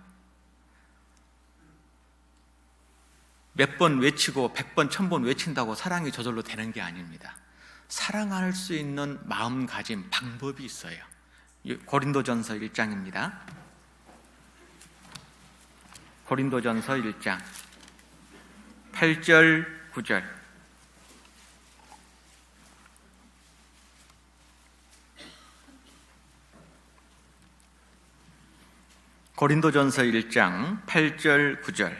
몇 번 외치고 100번, 1000번 외친다고 사랑이 저절로 되는 게 아닙니다. 사랑할 수 있는 마음가짐, 방법이 있어요. 고린도전서 1장입니다. 고린도전서 1장 8절, 9절. 고린도전서 1장 8절, 9절.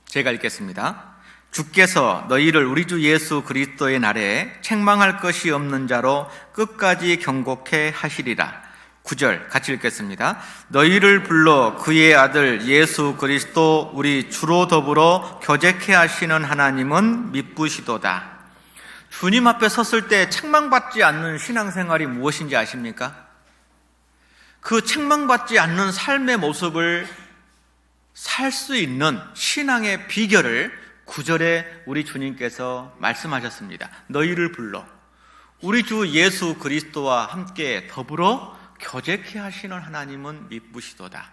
제가 읽겠습니다. 주께서 너희를 우리 주 예수 그리스도의 날에 책망할 것이 없는 자로 끝까지 경고케 하시리라. 9절 같이 읽겠습니다. 너희를 불러 그의 아들 예수 그리스도 우리 주로 더불어 교제케 하시는 하나님은 미쁘시도다. 주님 앞에 섰을 때 책망받지 않는 신앙생활이 무엇인지 아십니까? 그 책망받지 않는 삶의 모습을 살 수 있는 신앙의 비결을 9절에 우리 주님께서 말씀하셨습니다. 너희를 불러 우리 주 예수 그리스도와 함께 더불어 교제케 하시는 하나님은 미쁘시도다.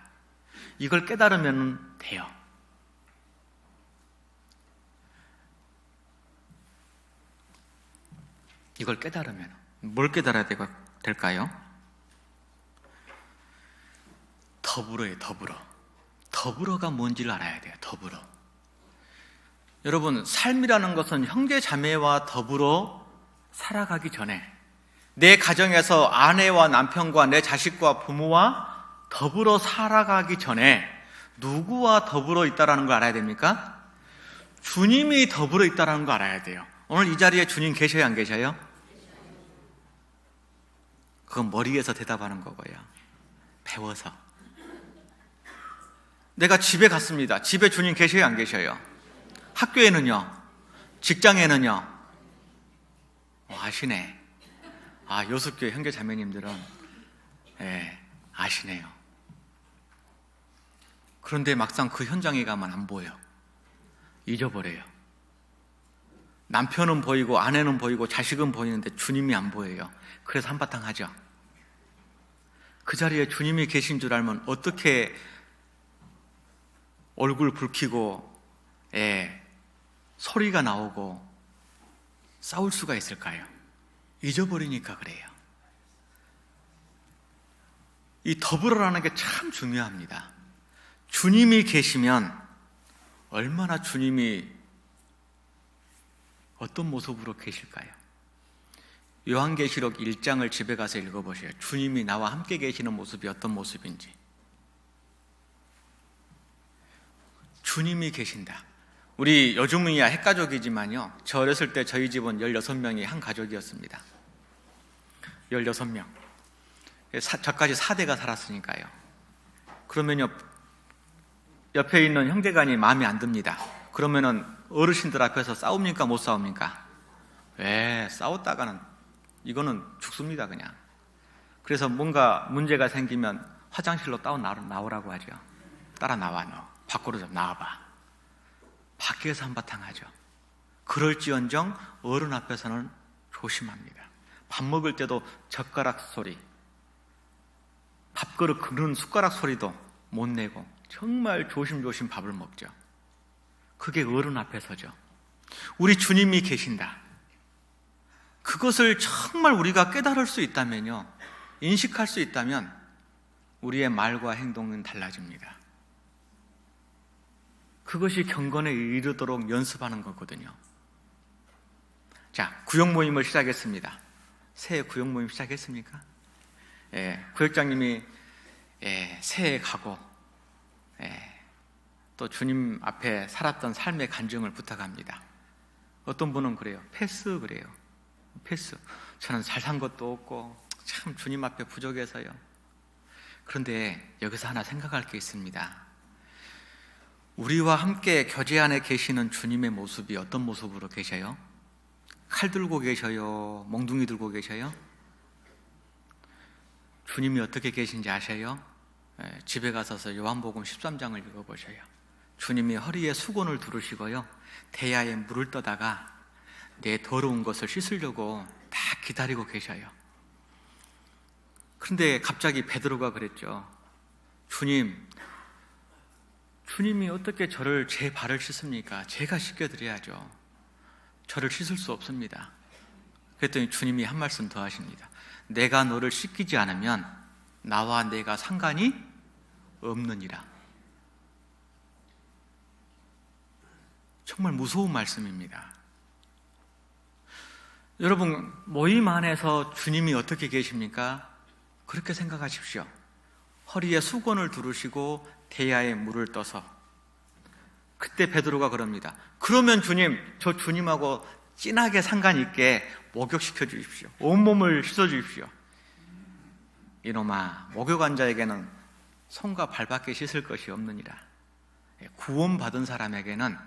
이걸 깨달으면 돼요. 이걸 깨달으면 뭘 깨달아야 될까요? 더불어요. 더불어가 뭔지를 알아야 돼요. 더불어. 여러분, 삶이라는 것은 형제 자매와 더불어 살아가기 전에 내 가정에서 아내와 남편과 내 자식과 부모와 더불어 살아가기 전에 누구와 더불어 있다라는 걸 알아야 됩니까? 주님이 더불어 있다라는 걸 알아야 돼요. 오늘 이 자리에 주님 계셔요, 안 계셔요? 그건 머리에서 대답하는 거고요. 배워서. 내가 집에 갔습니다. 집에 주님 계셔요, 안 계셔요? 학교에는요? 직장에는요? 아시네. 요습교회 형제 자매님들은 아시네요. 그런데 막상 그 현장에 가면 안 보여요. 잊어버려요. 남편은 보이고 아내는 보이고 자식은 보이는데 주님이 안 보여요. 그래서 한바탕 하죠. 그 자리에 주님이 계신 줄 알면 어떻게 얼굴 붉히고 소리가 나오고 싸울 수가 있을까요? 잊어버리니까 그래요. 이 더불어라는 게 참 중요합니다. 주님이 계시면 얼마나 주님이 어떤 모습으로 계실까요? 요한계시록 1장을 집에 가서 읽어보세요. 주님이 나와 함께 계시는 모습이 어떤 모습인지. 주님이 계신다. 우리 요즘이야 핵가족이지만요, 저 어렸을 때 저희 집은 16명이 한 가족이었습니다. 16명. 저까지 4대가 살았으니까요. 그러면요, 옆에 있는 형제간이 마음에 안 듭니다. 그러면은 어르신들 앞에서 싸웁니까, 못 싸웁니까? 왜 싸웠다가는 이거는 죽습니다, 그냥. 그래서 뭔가 문제가 생기면 화장실로 따로 나오라고 하죠. 따라 나와, 너 밖으로 좀 나와봐. 밖에서 한바탕 하죠. 그럴지언정 어른 앞에서는 조심합니다. 밥 먹을 때도 젓가락 소리, 밥그릇 긁는 숟가락 소리도 못 내고 정말 조심조심 밥을 먹죠. 그게 어른 앞에서죠. 우리 주님이 계신다. 그것을 정말 우리가 깨달을 수 있다면요, 인식할 수 있다면 우리의 말과 행동은 달라집니다. 그것이 경건에 이르도록 연습하는 거거든요. 자, 구역 모임을 시작했습니다. 새해 구역 모임 시작했습니까? 구역장님이 새해 가고 또 주님 앞에 살았던 삶의 간증을 부탁합니다. 어떤 분은 그래요. 패스 그래요. 패스. 저는 잘 산 것도 없고 참 주님 앞에 부족해서요. 그런데 여기서 하나 생각할 게 있습니다. 우리와 함께 교제 안에 계시는 주님의 모습이 어떤 모습으로 계셔요? 칼 들고 계셔요? 몽둥이 들고 계셔요? 주님이 어떻게 계신지 아셔요? 집에 가셔서 요한복음 13장을 읽어보셔요. 주님이 허리에 수건을 두르시고요, 대야에 물을 떠다가 내 더러운 것을 씻으려고 다 기다리고 계셔요. 그런데 갑자기 베드로가 그랬죠. 주님이 어떻게 저를 제 발을 씻습니까? 제가 씻겨드려야죠. 저를 씻을 수 없습니다. 그랬더니 주님이 한 말씀 더 하십니다. 내가 너를 씻기지 않으면 나와 내가 상관이 없느니라. 정말 무서운 말씀입니다. 여러분, 모임 안에서 주님이 어떻게 계십니까? 그렇게 생각하십시오. 허리에 수건을 두르시고 대야에 물을 떠서. 그때 베드로가 그럽니다. 그러면 주님, 저 주님하고 진하게 상관 있게 목욕시켜 주십시오. 온몸을 씻어 주십시오. 이놈아, 목욕한 자에게는 손과 발밖에 씻을 것이 없느니라. 구원받은 사람에게는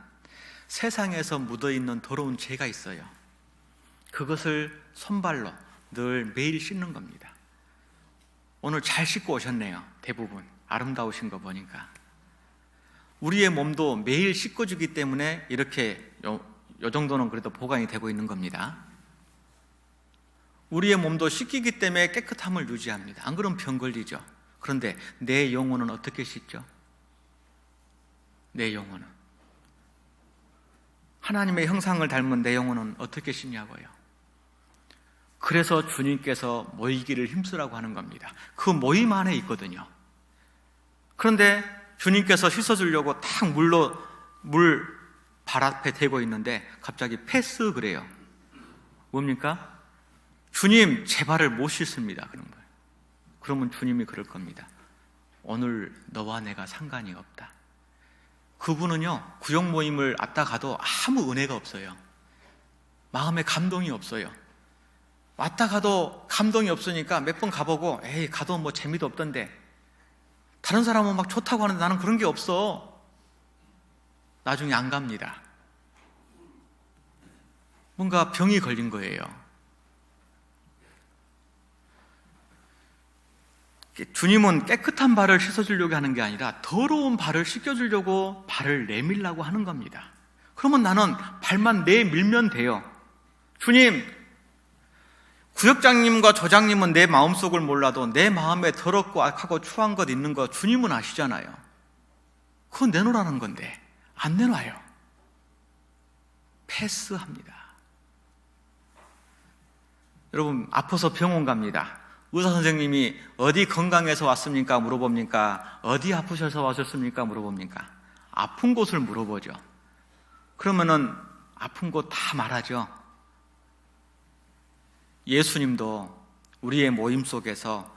세상에서 묻어있는 더러운 죄가 있어요. 그것을 손발로 늘 매일 씻는 겁니다. 오늘 잘 씻고 오셨네요. 대부분 아름다우신 거 보니까. 우리의 몸도 매일 씻겨주기 때문에 이렇게 요 정도는 그래도 보강이 되고 있는 겁니다. 우리의 몸도 씻기기 때문에 깨끗함을 유지합니다. 안 그러면 병 걸리죠. 그런데 내 영혼은 어떻게 씻죠? 내 영혼은, 하나님의 형상을 닮은 내 영혼은 어떻게 씻냐고요. 그래서 주님께서 모이기를 힘쓰라고 하는 겁니다. 그 모임 안에 있거든요. 그런데 주님께서 씻어주려고 딱 물 발 앞에 대고 있는데 갑자기 패스 그래요. 뭡니까? 주님, 제 발을 못 씻습니다. 그런 거예요. 그러면 주님이 그럴 겁니다. 오늘 너와 내가 상관이 없다. 그분은요, 구역 모임을 왔다 가도 아무 은혜가 없어요. 마음에 감동이 없어요. 왔다 가도 감동이 없으니까 몇 번 가보고, 에이, 가도 뭐 재미도 없던데. 다른 사람은 막 좋다고 하는데 나는 그런 게 없어. 나중에 안 갑니다. 뭔가 병이 걸린 거예요. 주님은 깨끗한 발을 씻어주려고 하는 게 아니라 더러운 발을 씻겨주려고 발을 내밀라고 하는 겁니다. 그러면 나는 발만 내밀면 돼요. 주님, 구역장님과 조장님은 내 마음속을 몰라도 내 마음에 더럽고 악하고 추한 것 있는 거 주님은 아시잖아요. 그건 내놓으라는 건데 안 내놔요. 패스합니다. 여러분, 아파서 병원 갑니다. 의사 선생님이 어디 건강해서 왔습니까? 물어봅니까? 어디 아프셔서 왔었습니까? 물어봅니까? 아픈 곳을 물어보죠. 그러면은 아픈 곳 다 말하죠. 예수님도 우리의 모임 속에서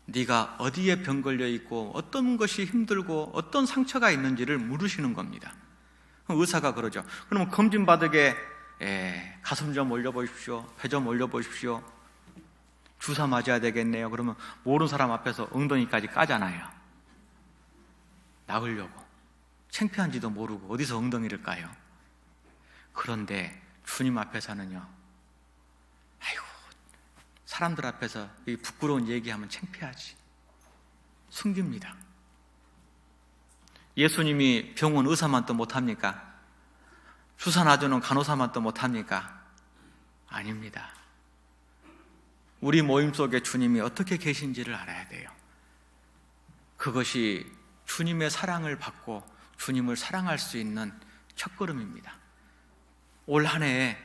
네가 어디에 병 걸려 있고 어떤 것이 힘들고 어떤 상처가 있는지를 물으시는 겁니다. 의사가 그러죠. 그러면 검진 받으게 가슴 좀 올려보십시오. 배 좀 올려보십시오. 주사 맞아야 되겠네요. 그러면 모르는 사람 앞에서 엉덩이까지 까잖아요. 나으려고. 창피한지도 모르고 어디서 엉덩이를 까요. 그런데 주님 앞에서는요, 아이고, 사람들 앞에서 이 부끄러운 얘기하면 창피하지. 숨깁니다. 예수님이 병원 의사만 또 못합니까? 주사 놔주는 간호사만 또 못합니까? 아닙니다. 우리 모임 속에 주님이 어떻게 계신지를 알아야 돼요. 그것이 주님의 사랑을 받고 주님을 사랑할 수 있는 첫걸음입니다. 올 한 해에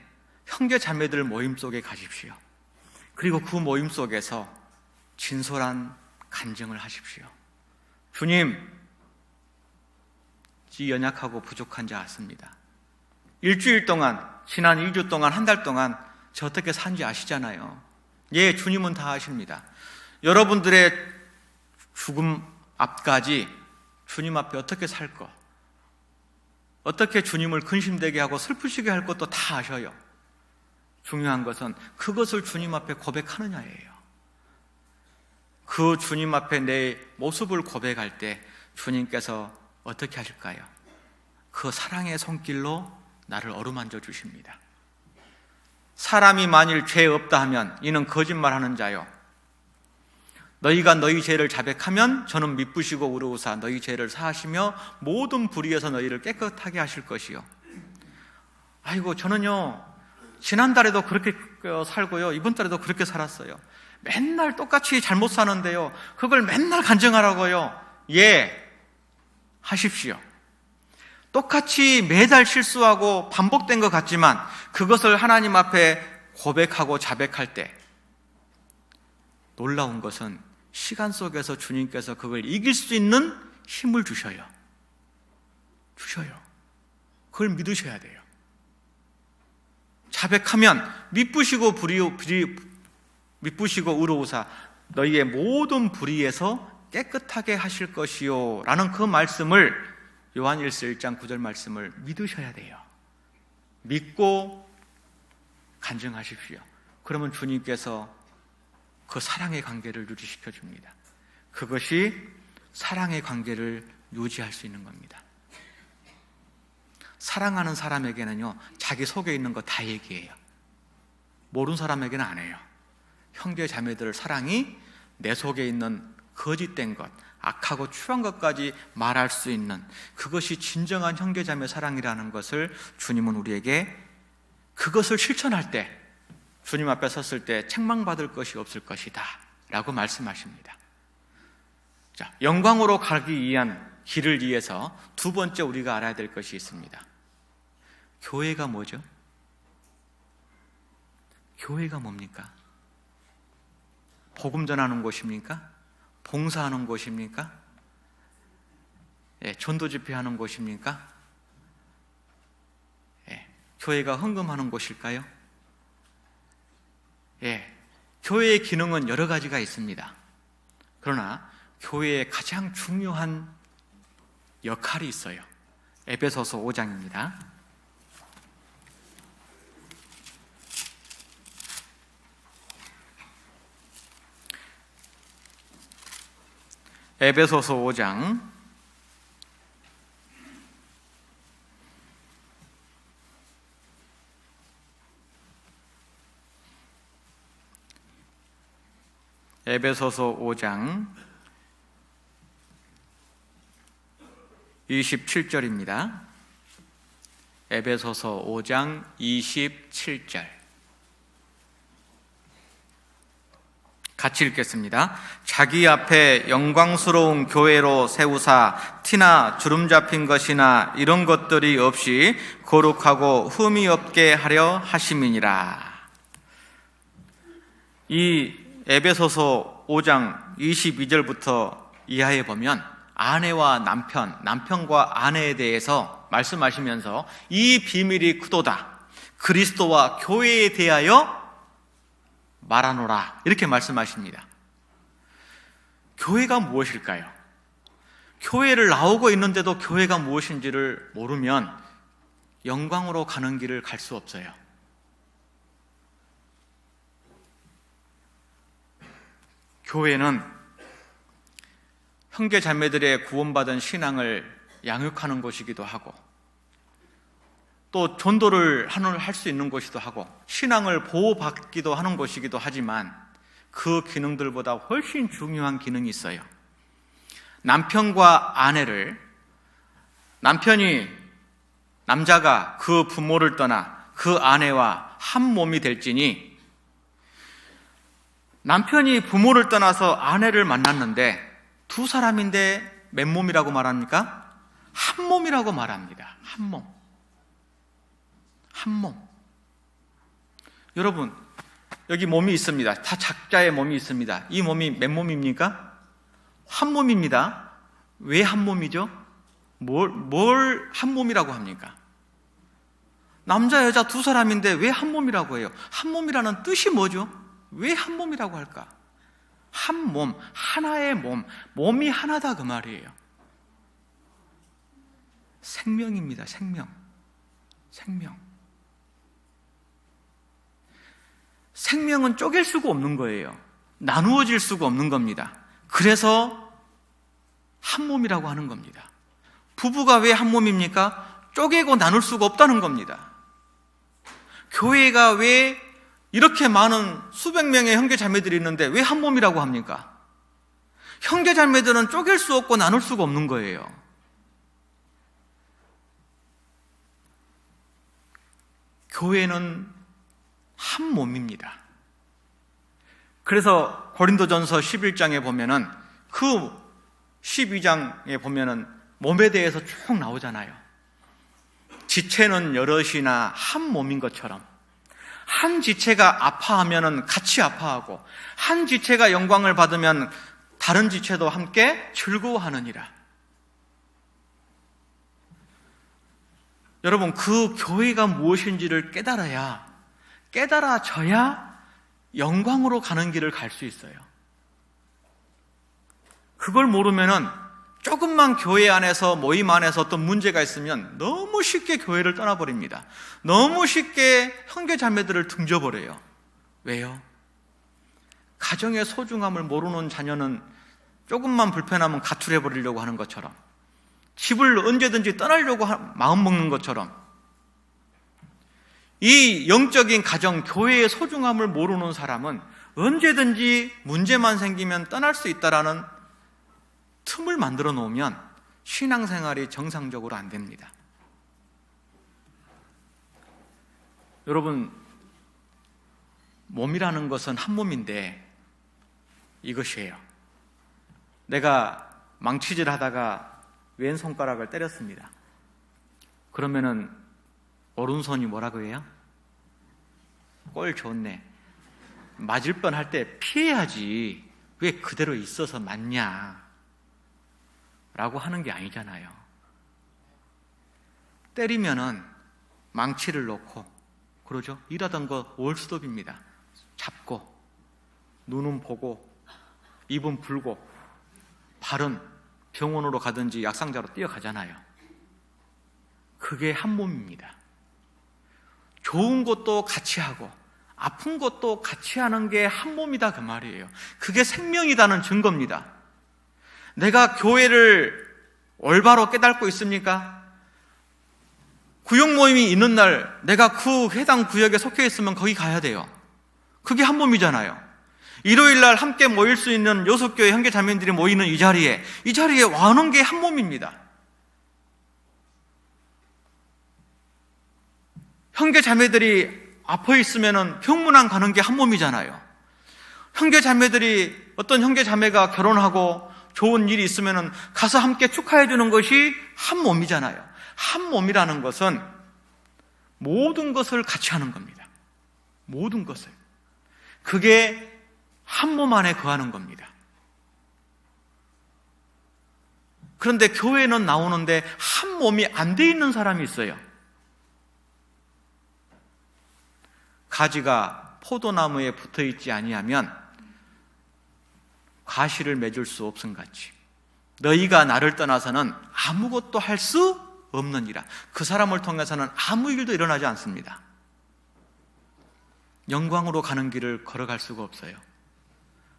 형제 자매들 모임 속에 가십시오. 그리고 그 모임 속에서 진솔한 간증을 하십시오. 주님, 지 연약하고 부족한 자 같습니다. 일주일 동안, 지난 2주 동안, 한 달 동안 저 어떻게 산지 아시잖아요. 예, 주님은 다 아십니다. 여러분들의 죽음 앞까지 주님 앞에 어떻게 살 것, 어떻게 주님을 근심되게 하고 슬프시게 할 것도 다 아셔요. 중요한 것은 그것을 주님 앞에 고백하느냐예요. 그 주님 앞에 내 모습을 고백할 때 주님께서 어떻게 하실까요? 그 사랑의 손길로 나를 어루만져 주십니다. 사람이 만일 죄 없다 하면 이는 거짓말하는 자요, 너희가 너희 죄를 자백하면 저는 미쁘시고 의로우사 너희 죄를 사하시며 모든 불의에서 너희를 깨끗하게 하실 것이요. 아이고, 저는요 지난달에도 그렇게 살고요, 이번 달에도 그렇게 살았어요. 맨날 똑같이 잘못 사는데요, 그걸 맨날 간증하라고요. 예, 하십시오. 똑같이 매달 실수하고 반복된 것 같지만 그것을 하나님 앞에 고백하고 자백할 때 놀라운 것은 시간 속에서 주님께서 그걸 이길 수 있는 힘을 주셔요. 그걸 믿으셔야 돼요. 자백하면 미쁘시고 의로우사 너희의 모든 불의에서 깨끗하게 하실 것이요 라는 그 말씀을, 요한일서 1장 9절 말씀을 믿으셔야 돼요. 믿고 간증하십시오. 그러면 주님께서 그 사랑의 관계를 유지시켜 줍니다. 그것이 사랑의 관계를 유지할 수 있는 겁니다. 사랑하는 사람에게는요, 자기 속에 있는 거 다 얘기해요. 모르는 사람에게는 안 해요. 형제 자매들 사랑이 내 속에 있는 거짓된 것, 악하고 추한 것까지 말할 수 있는, 그것이 진정한 형제 자매 사랑이라는 것을 주님은 우리에게, 그것을 실천할 때 주님 앞에 섰을 때 책망받을 것이 없을 것이다 라고 말씀하십니다. 자, 영광으로 가기 위한 길을 위해서 두 번째 우리가 알아야 될 것이 있습니다. 교회가 뭐죠? 교회가 뭡니까? 복음 전하는 곳입니까? 봉사하는 곳입니까? 전도 집회하는 곳입니까? 교회가 헌금하는 곳일까요? 교회의 기능은 여러 가지가 있습니다. 그러나 교회에 가장 중요한 역할이 있어요. 에베소서 5장입니다. 에베소서 5장 27절입니다. 에베소서 5장 27절 같이 읽겠습니다. 자기 앞에 영광스러운 교회로 세우사 티나 주름 잡힌 것이나 이런 것들이 없이 거룩하고 흠이 없게 하려 하심이니라. 이 에베소서 5장 22절부터 이하에 보면 아내와 남편과 아내에 대해서 말씀하시면서 이 비밀이 크도다, 그리스도와 교회에 대하여 말하노라, 이렇게 말씀하십니다. 교회가 무엇일까요? 교회를 나오고 있는데도 교회가 무엇인지를 모르면 영광으로 가는 길을 갈 수 없어요. 교회는 형제 자매들의 구원받은 신앙을 양육하는 곳이기도 하고, 또 전도를 할 수 있는 곳이기도 하고, 신앙을 보호받기도 하는 곳이기도 하지만 그 기능들보다 훨씬 중요한 기능이 있어요. 남편과 아내를, 남자가 그 부모를 떠나 그 아내와 한 몸이 될지니, 남편이 부모를 떠나서 아내를 만났는데 두 사람인데 몇 몸이라고 말합니까? 한 몸이라고 말합니다. 한 몸. 여러분, 여기 몸이 있습니다. 다 각자의 몸이 있습니다. 이 몸이 몇 몸입니까? 한 몸입니다. 왜 한 몸이죠? 뭘 한 몸이라고 합니까? 남자 여자 두 사람인데 왜 한 몸이라고 해요? 한 몸이라는 뜻이 뭐죠? 왜 한 몸이라고 할까? 한 몸, 하나의 몸이 하나다, 그 말이에요. 생명입니다. 생명. 생명은 쪼갤 수가 없는 거예요. 나누어질 수가 없는 겁니다. 그래서 한 몸이라고 하는 겁니다. 부부가 왜 한 몸입니까? 쪼개고 나눌 수가 없다는 겁니다. 교회가 왜 이렇게 많은 수백 명의 형제 자매들이 있는데 왜 한 몸이라고 합니까? 형제 자매들은 쪼갤 수 없고 나눌 수가 없는 거예요. 교회는 한 몸입니다. 그래서 고린도전서 11장에 보면은, 그 12장에 보면은 몸에 대해서 쭉 나오잖아요. 지체는 여럿이나 한 몸인 것처럼, 한 지체가 아파하면은 같이 아파하고, 한 지체가 영광을 받으면 다른 지체도 함께 즐거워하느니라. 여러분, 그 교회가 무엇인지를 깨달아져야 영광으로 가는 길을 갈 수 있어요. 그걸 모르면은 조금만 교회 안에서, 모임 안에서 어떤 문제가 있으면 너무 쉽게 교회를 떠나버립니다. 너무 쉽게 형제 자매들을 등져버려요. 왜요? 가정의 소중함을 모르는 자녀는 조금만 불편하면 가출해버리려고 하는 것처럼, 집을 언제든지 떠나려고 마음먹는 것처럼, 이 영적인 가정, 교회의 소중함을 모르는 사람은 언제든지 문제만 생기면 떠날 수 있다라는 틈을 만들어 놓으면 신앙생활이 정상적으로 안 됩니다. 여러분, 몸이라는 것은 한 몸인데 이것이에요. 내가 망치질 하다가 왼손가락을 때렸습니다. 그러면은 오른손이 뭐라고 해요? 꼴 좋네. 맞을 뻔할 때 피해야지 왜 그대로 있어서 맞냐 라고 하는 게 아니잖아요. 때리면은 망치를 놓고, 그러죠? 일하던 거 올스톱입니다. 잡고, 눈은 보고, 입은 불고, 발은 병원으로 가든지 약상자로 뛰어가잖아요. 그게 한 몸입니다. 좋은 것도 같이 하고 아픈 것도 같이 하는 게 한 몸이다 그 말이에요. 그게 생명이다는 증거입니다. 내가 교회를 올바로 깨닫고 있습니까? 구역 모임이 있는 날 내가 그 해당 구역에 속해 있으면 거기 가야 돼요. 그게 한 몸이잖아요. 일요일 날 함께 모일 수 있는 6교회 형제 자매들이 모이는 이 자리에 와는 게 한 몸입니다. 형제 자매들이 아파 있으면 병문안 가는 게 한 몸이잖아요. 형제 자매들이 어떤 형제 자매가 결혼하고 좋은 일이 있으면 가서 함께 축하해 주는 것이 한 몸이잖아요. 한 몸이라는 것은 모든 것을 같이 하는 겁니다. 모든 것을. 그게 한 몸 안에 거하는 겁니다. 그런데 교회는 나오는데 한 몸이 안 돼 있는 사람이 있어요. 가지가 포도나무에 붙어 있지 아니하면 가시를 맺을 수 없음같이 너희가 나를 떠나서는 아무것도 할 수 없느니라. 그 사람을 통해서는 아무 일도 일어나지 않습니다. 영광으로 가는 길을 걸어갈 수가 없어요.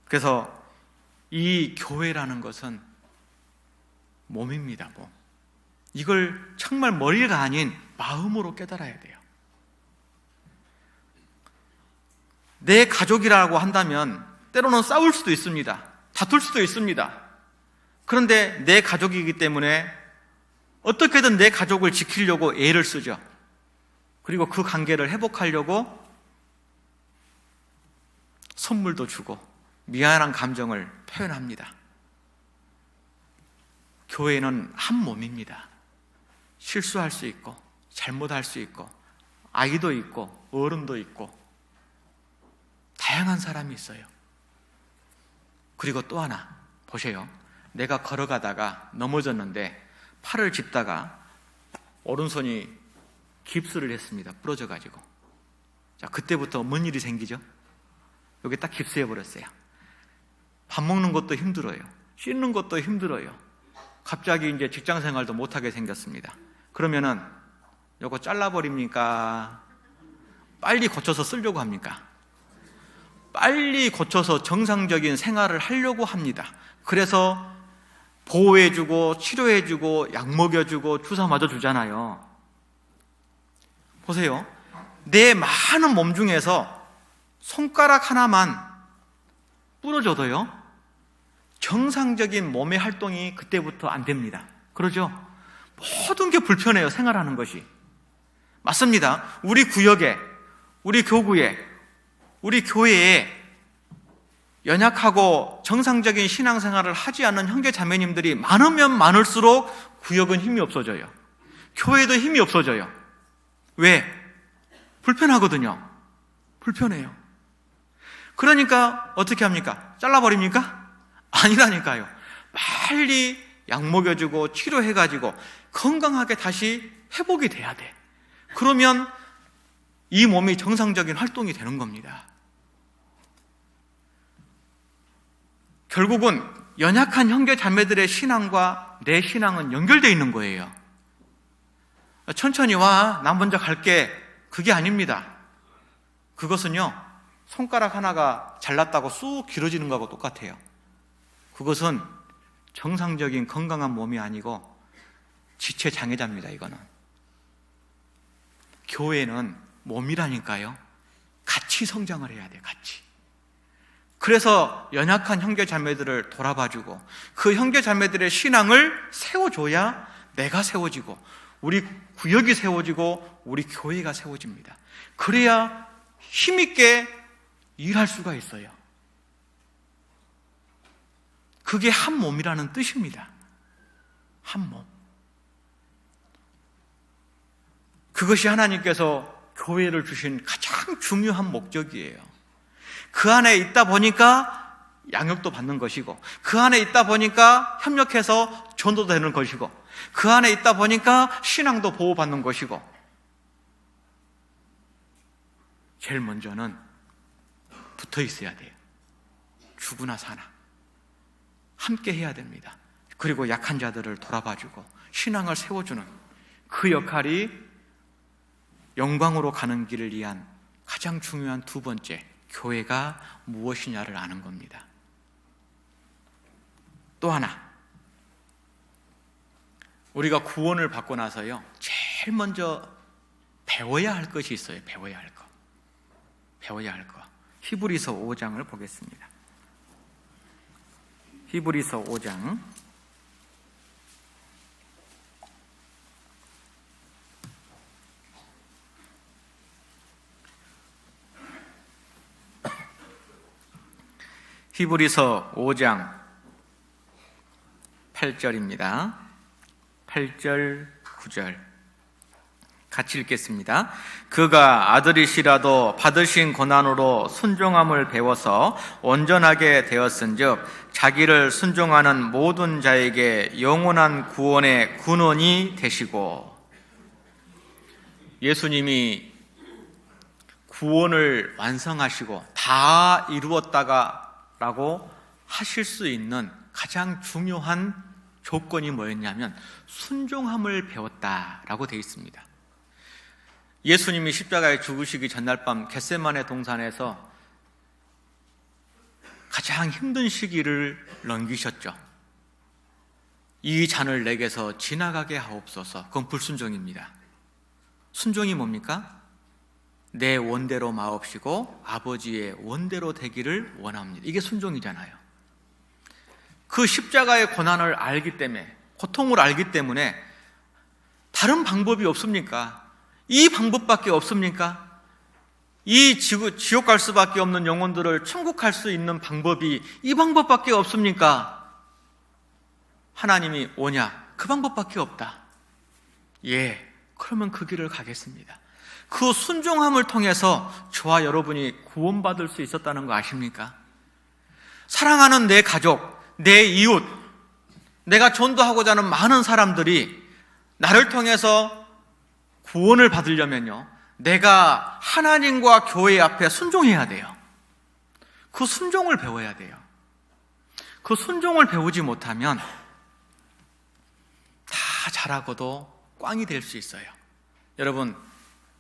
그래서 이 교회라는 것은 몸입니다. 몸. 이걸 정말 머리가 아닌 마음으로 깨달아야 돼요. 내 가족이라고 한다면 때로는 싸울 수도 있습니다. 다툴 수도 있습니다. 그런데 내 가족이기 때문에 어떻게든 내 가족을 지키려고 애를 쓰죠. 그리고 그 관계를 회복하려고 선물도 주고 미안한 감정을 표현합니다. 교회는 한 몸입니다. 실수할 수 있고 잘못할 수 있고 아이도 있고 어른도 있고 다양한 사람이 있어요. 그리고 또 하나 보세요. 내가 걸어가다가 넘어졌는데 팔을 짚다가 오른손이 깁스를 했습니다. 부러져가지고. 자, 그때부터 뭔 일이 생기죠? 여기 딱 깁스해버렸어요. 밥 먹는 것도 힘들어요. 씻는 것도 힘들어요. 갑자기 이제 직장 생활도 못하게 생겼습니다. 그러면은 요거 잘라버립니까? 빨리 고쳐서 쓰려고 합니까? 빨리 고쳐서 정상적인 생활을 하려고 합니다. 그래서 보호해주고 치료해주고 약 먹여주고 주사 맞아주잖아요. 보세요. 내 많은 몸 중에서 손가락 하나만 부러져도요 정상적인 몸의 활동이 그때부터 안 됩니다. 그러죠? 모든 게 불편해요. 생활하는 것이. 맞습니다. 우리 구역에, 우리 교구에, 우리 교회에 연약하고 정상적인 신앙생활을 하지 않는 형제 자매님들이 많으면 많을수록 구역은 힘이 없어져요. 교회도 힘이 없어져요. 왜? 불편하거든요. 불편해요. 그러니까 어떻게 합니까? 잘라버립니까? 아니라니까요. 빨리 약 먹여주고 치료해가지고 건강하게 다시 회복이 돼야 돼. 그러면 이 몸이 정상적인 활동이 되는 겁니다. 결국은 연약한 형제 자매들의 신앙과 내 신앙은 연결되어 있는 거예요. 천천히 와, 나 먼저 갈게. 그게 아닙니다. 그것은요, 손가락 하나가 잘났다고 쑥 길어지는 거하고 똑같아요. 그것은 정상적인 건강한 몸이 아니고 지체장애자입니다. 이거는. 교회는 몸이라니까요. 같이 성장을 해야 돼요. 같이. 그래서 연약한 형제 자매들을 돌아봐주고 그 형제 자매들의 신앙을 세워줘야 내가 세워지고 우리 구역이 세워지고 우리 교회가 세워집니다. 그래야 힘있게 일할 수가 있어요. 그게 한 몸이라는 뜻입니다. 한 몸. 그것이 하나님께서 교회를 주신 가장 중요한 목적이에요. 그 안에 있다 보니까 양육도 받는 것이고 그 안에 있다 보니까 협력해서 전도도 되는 것이고 그 안에 있다 보니까 신앙도 보호받는 것이고 제일 먼저는 붙어 있어야 돼요. 죽으나 사나 함께 해야 됩니다. 그리고 약한 자들을 돌아봐주고 신앙을 세워주는 그 역할이 영광으로 가는 길을 위한 가장 중요한 두 번째, 교회가 무엇이냐를 아는 겁니다. 또 하나, 우리가 구원을 받고 나서요, 제일 먼저 배워야 할 것이 있어요. 배워야 할 것. 히브리서 5장을 보겠습니다. 히브리서 5장 8절입니다. 8절, 9절 같이 읽겠습니다. 그가 아들이시라도 받으신 고난으로 순종함을 배워서 온전하게 되었은즉 자기를 순종하는 모든 자에게 영원한 구원의 근원이 되시고, 예수님이 구원을 완성하시고 다 이루었다라고 하실 수 있는 가장 중요한 조건이 뭐였냐면 순종함을 배웠다라고 되어 있습니다. 예수님이 십자가에 죽으시기 전날 밤 겟세마네 동산에서 가장 힘든 시기를 넘기셨죠. 이 잔을 내게서 지나가게 하옵소서. 그건 불순종입니다. 순종이 뭡니까? 내 원대로 마옵시고 아버지의 원대로 되기를 원합니다. 이게 순종이잖아요. 그 십자가의 고난을 알기 때문에, 고통을 알기 때문에 다른 방법이 없습니까? 이 방법밖에 없습니까? 이 지옥 갈 수밖에 없는 영혼들을 천국 갈 수 있는 방법이 이 방법밖에 없습니까? 하나님이 오냐? 그 방법밖에 없다. 예, 그러면 그 길을 가겠습니다. 그 순종함을 통해서 저와 여러분이 구원받을 수 있었다는 거 아십니까? 사랑하는 내 가족, 내 이웃, 내가 전도하고자 하는 많은 사람들이 나를 통해서 구원을 받으려면요, 내가 하나님과 교회 앞에 순종해야 돼요. 그 순종을 배워야 돼요. 그 순종을 배우지 못하면 다 잘하고도 꽝이 될 수 있어요. 여러분,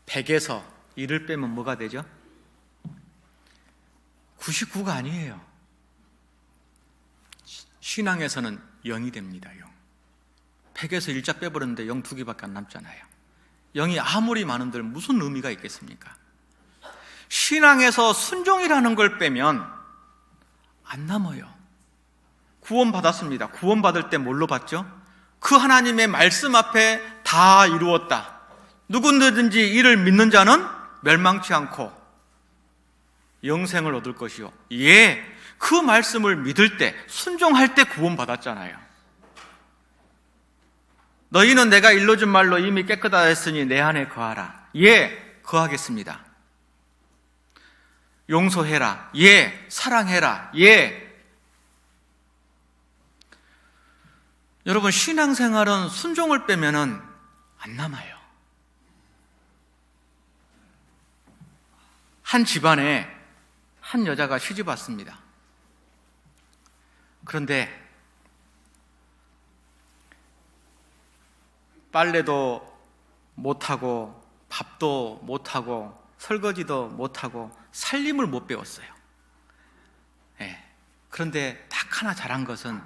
100에서 1을 빼면 뭐가 되죠? 99가 아니에요. 신앙에서는 0이 됩니다. 0. 100에서 1자 빼버렸는데 0 2개밖에 안 남잖아요. 0이 아무리 많은들 무슨 의미가 있겠습니까? 신앙에서 순종이라는 걸 빼면 안 남아요. 구원 받았습니다. 구원 받을 때 뭘로 받죠? 그 하나님의 말씀 앞에 다 이루었다. 누구든지 이를 믿는 자는 멸망치 않고 영생을 얻을 것이요. 예, 그 말씀을 믿을 때, 순종할 때 구원 받았잖아요. 너희는 내가 일러준 말로 이미 깨끗하다 했으니 내 안에 거하라. 예, 거하겠습니다. 용서해라. 예, 사랑해라. 예. 여러분, 신앙생활은 순종을 빼면은 안 남아요. 한 집안에 한 여자가 시집 왔습니다. 그런데 빨래도 못하고 밥도 못하고 설거지도 못하고 살림을 못 배웠어요. 네. 그런데 딱 하나 잘한 것은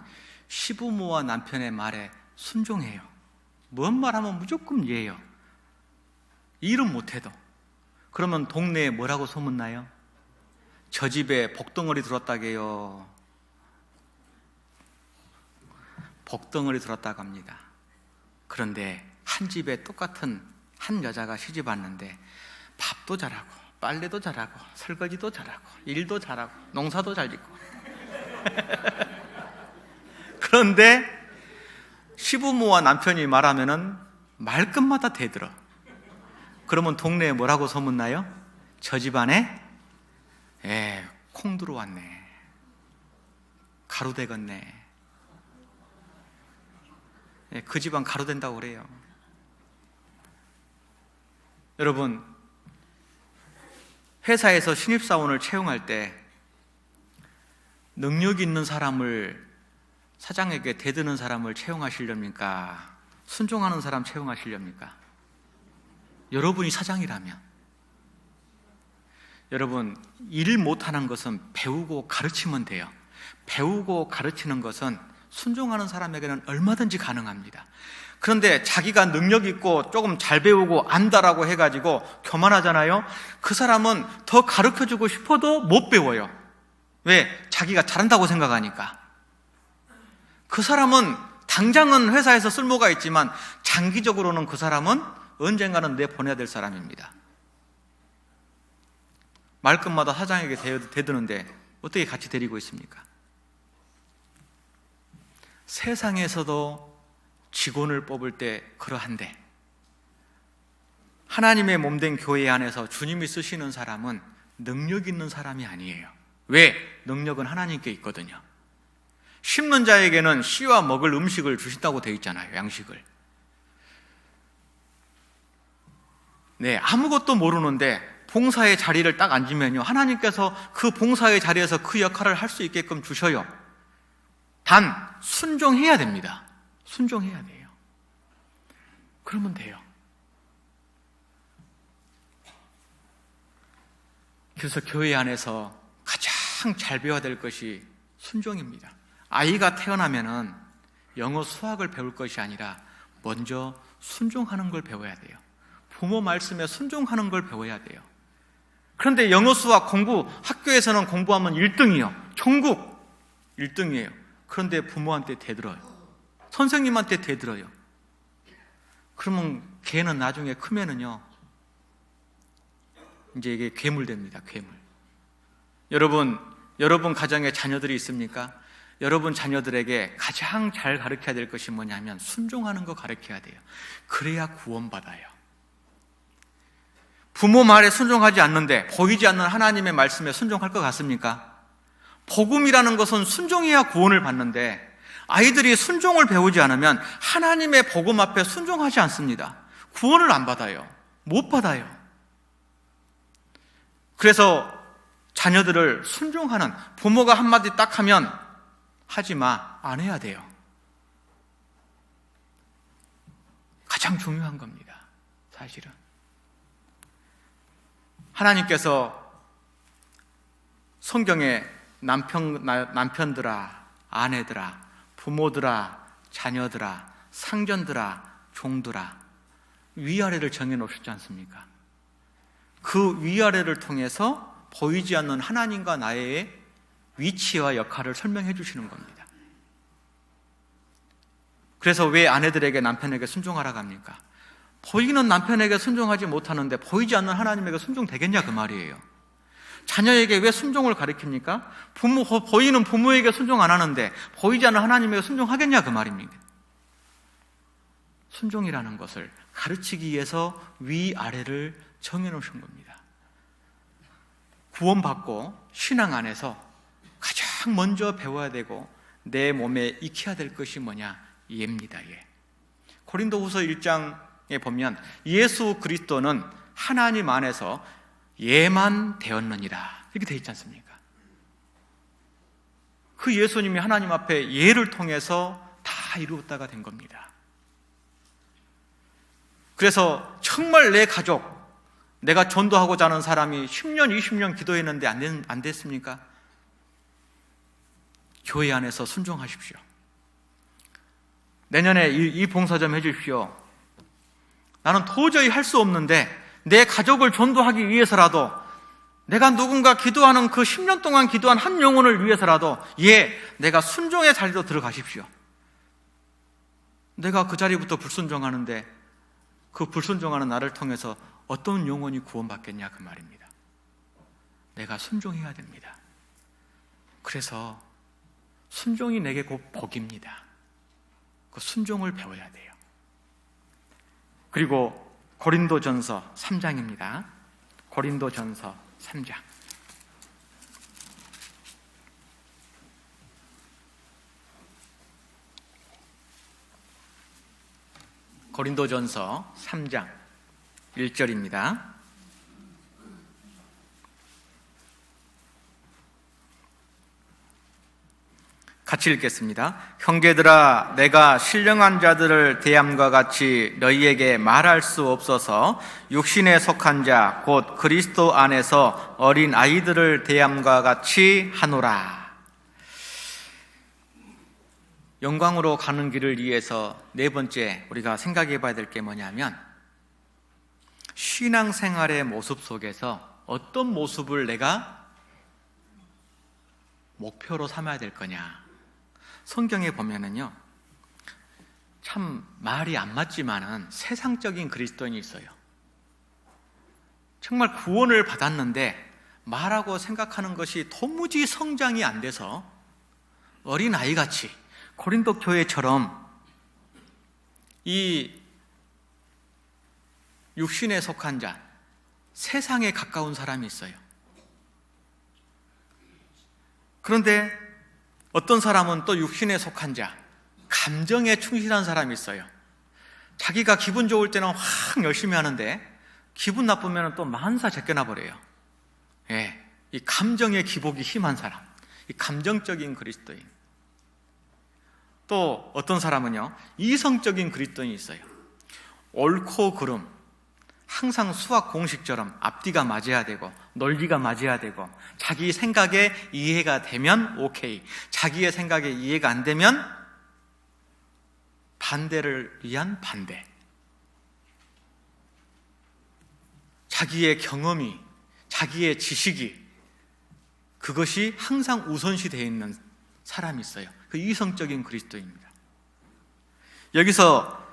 시부모와 남편의 말에 순종해요. 뭔 말하면 무조건 예요. 일은 못해도. 그러면 동네에 뭐라고 소문나요? 저 집에 복덩어리 들었다게요. 복덩어리 들었다고 합니다. 그런데 한 집에 똑같은 한 여자가 시집 왔는데 밥도 잘하고 빨래도 잘하고 설거지도 잘하고 일도 잘하고 농사도 잘 짓고 그런데 시부모와 남편이 말하면은 말끝마다 대들어. 그러면 동네에 뭐라고 소문나요? 저 집안에 콩 들어왔네, 가루 되겠네. 그 집안 가루 된다고 그래요. 여러분, 회사에서 신입사원을 채용할 때 능력 있는 사람을 사장에게 대드는 사람을 채용하시렵니까? 순종하는 사람 채용하시렵니까? 여러분이 사장이라면. 여러분, 일 못하는 것은 배우고 가르치면 돼요. 배우고 가르치는 것은 순종하는 사람에게는 얼마든지 가능합니다. 그런데 자기가 능력 있고 조금 잘 배우고 안다라고 해가지고 교만하잖아요. 그 사람은 더 가르쳐주고 싶어도 못 배워요. 왜? 자기가 잘한다고 생각하니까. 그 사람은 당장은 회사에서 쓸모가 있지만 장기적으로는 그 사람은 언젠가는 내보내야 될 사람입니다. 말끝마다 사장에게 대드는데 어떻게 같이 데리고 있습니까? 세상에서도 직원을 뽑을 때 그러한데 하나님의 몸된 교회 안에서 주님이 쓰시는 사람은 능력 있는 사람이 아니에요. 왜? 능력은 하나님께 있거든요. 심는 자에게는 씨와 먹을 음식을 주신다고 되어 있잖아요. 양식을. 네, 아무것도 모르는데 봉사의 자리를 딱 앉으면요, 하나님께서 그 봉사의 자리에서 그 역할을 할 수 있게끔 주셔요. 단 순종해야 됩니다. 순종해야 돼요. 그러면 돼요. 그래서 교회 안에서 가장 잘 배워야 될 것이 순종입니다. 아이가 태어나면은 영어 수학을 배울 것이 아니라 먼저 순종하는 걸 배워야 돼요. 부모 말씀에 순종하는 걸 배워야 돼요. 그런데 영어 수학 공부, 학교에서는 공부하면 1등이요. 전국 1등이에요. 그런데 부모한테 대들어요. 선생님한테 대들어요. 그러면 걔는 나중에 크면은요, 이제 이게 괴물 됩니다. 괴물. 여러분 가정에 자녀들이 있습니까? 여러분 자녀들에게 가장 잘 가르쳐야 될 것이 뭐냐면 순종하는 거 가르쳐야 돼요. 그래야 구원받아요. 부모 말에 순종하지 않는데 보이지 않는 하나님의 말씀에 순종할 것 같습니까? 복음이라는 것은 순종해야 구원을 받는데 아이들이 순종을 배우지 않으면 하나님의 복음 앞에 순종하지 않습니다. 구원을 안 받아요. 못 받아요. 그래서 자녀들을 순종하는, 부모가 한마디 딱 하면 하지 마, 안 해야 돼요. 가장 중요한 겁니다. 사실은 하나님께서 성경에 남편들아, 아내들아, 부모들아, 자녀들아, 상전들아, 종들아, 위아래를 정해놓으셨지 않습니까? 그 위아래를 통해서 보이지 않는 하나님과 나의 위치와 역할을 설명해 주시는 겁니다. 그래서 왜 아내들에게 남편에게 순종하라고 합니까? 보이는 남편에게 순종하지 못하는데 보이지 않는 하나님에게 순종되겠냐 그 말이에요. 자녀에게 왜 순종을 가르칩니까? 보이는 부모에게 순종 안 하는데 보이지 않는 하나님에게 순종하겠냐 그 말입니다. 순종이라는 것을 가르치기 위해서 위아래를 정해놓으신 겁니다. 구원받고 신앙 안에서 가장 먼저 배워야 되고 내 몸에 익혀야 될 것이 뭐냐? 예입니다. 예. 고린도후서 1장에 보면 예수 그리스도는 하나님 안에서 예만 되었느니라 이렇게 되어 있지 않습니까? 그 예수님이 하나님 앞에 예를 통해서 다 이루었다가 된 겁니다. 그래서 정말 내 가족, 내가 전도하고자 하는 사람이 10년, 20년 기도했는데 안 됐습니까? 교회 안에서 순종하십시오. 내년에 이 봉사 좀 해주십시오. 나는 도저히 할 수 없는데 내 가족을 전도하기 위해서라도 내가 누군가 기도하는 그 10년 동안 기도한 한 영혼을 위해서라도 내가 순종의 자리로 들어가십시오. 내가 그 자리부터 불순종하는데 그 불순종하는 나를 통해서 어떤 영혼이 구원받겠냐 그 말입니다. 내가 순종해야 됩니다. 그래서 순종이 내게 곧 복입니다. 그 순종을 배워야 돼요. 그리고 고린도전서 3장입니다. 고린도전서 3장. 고린도전서 3장 1절입니다. 같이 읽겠습니다. 형제들아, 내가 신령한 자들을 대함과 같이 너희에게 말할 수 없어서 육신에 속한 자 곧 그리스도 안에서 어린 아이들을 대함과 같이 하노라. 영광으로 가는 길을 위해서 네 번째 우리가 생각해 봐야 될 게 뭐냐면, 신앙생활의 모습 속에서 어떤 모습을 내가 목표로 삼아야 될 거냐. 성경에 보면은요, 참 말이 안 맞지만은 세상적인 그리스도인이 있어요. 정말 구원을 받았는데 말하고 생각하는 것이 도무지 성장이 안 돼서 어린아이같이 고린도 교회처럼 이 육신에 속한 자, 세상에 가까운 사람이 있어요. 그런데 어떤 사람은 또 육신에 속한 자, 감정에 충실한 사람이 있어요. 자기가 기분 좋을 때는 확 열심히 하는데 기분 나쁘면 또 만사 제껴놔 버려요. 이 감정의 기복이 심한 사람, 이 감정적인 그리스도인. 또 어떤 사람은요, 이성적인 그리스도인이 있어요. 옳고 그름, 항상 수학 공식처럼 앞뒤가 맞아야 되고 논리가 맞아야 되고, 자기 생각에 이해가 되면 오케이, 자기의 생각에 이해가 안 되면 반대를 위한 반대. 자기의 경험이, 자기의 지식이, 그것이 항상 우선시 되어 있는 사람이 있어요. 그 이성적인 그리스도입니다. 여기서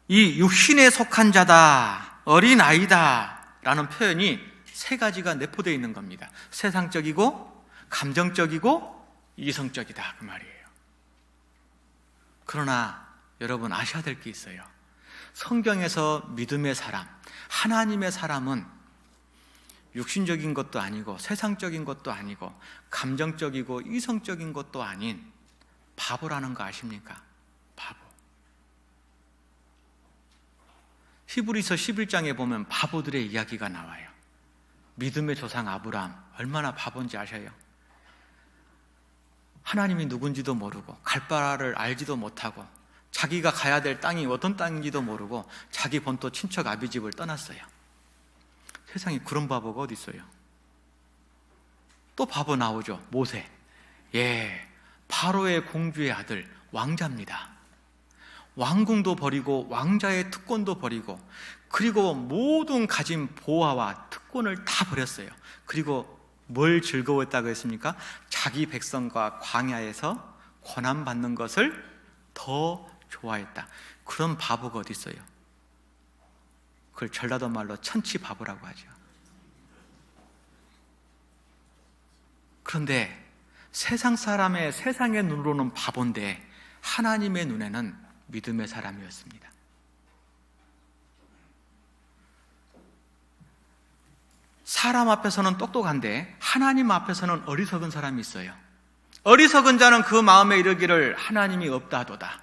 이 육신에 속한 자다, 어린아이다 라는 표현이 세 가지가 내포되어 있는 겁니다. 세상적이고 감정적이고 이성적이다, 그 말이에요. 그러나 여러분 아셔야 될 게 있어요. 성경에서 믿음의 사람, 하나님의 사람은 육신적인 것도 아니고 세상적인 것도 아니고 감정적이고 이성적인 것도 아닌 바보라는 거 아십니까? 바보. 히브리서 11장에 보면 바보들의 이야기가 나와요. 믿음의 조상 아브라함, 얼마나 바본지 아셔요? 하나님이 누군지도 모르고 갈 바를 알지도 못하고 자기가 가야 될 땅이 어떤 땅인지도 모르고 자기 본토 친척 아비집을 떠났어요. 세상에 그런 바보가 어디 있어요? 또 바보 나오죠. 모세. 바로의 공주의 아들, 왕자입니다. 왕궁도 버리고 왕자의 특권도 버리고, 그리고 모든 가진 보화와 특권을 다 버렸어요. 그리고 뭘 즐거워했다고 했습니까? 자기 백성과 광야에서 고난받는 것을 더 좋아했다. 그런 바보가 어디 있어요? 그걸 전라도 말로 천치 바보라고 하죠. 그런데 세상 사람의 세상의 눈으로는 바본데 하나님의 눈에는 믿음의 사람이었습니다. 사람 앞에서는 똑똑한데 하나님 앞에서는 어리석은 사람이 있어요. 어리석은 자는 그 마음에 이르기를 하나님이 없다도다.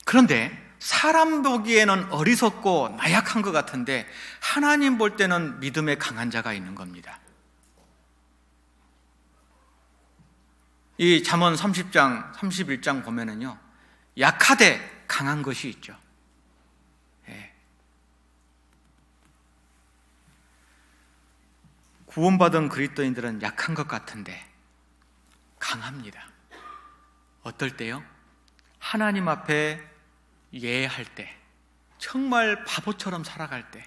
그런데 사람 보기에는 어리석고 나약한 것 같은데 하나님 볼 때는 믿음에 강한 자가 있는 겁니다. 이 잠언 30장, 31장 보면은요, 약하되 강한 것이 있죠. 구원받은 그리스도인들은 약한 것 같은데 강합니다. 어떨 때요? 하나님 앞에 예할 때, 정말 바보처럼 살아갈 때.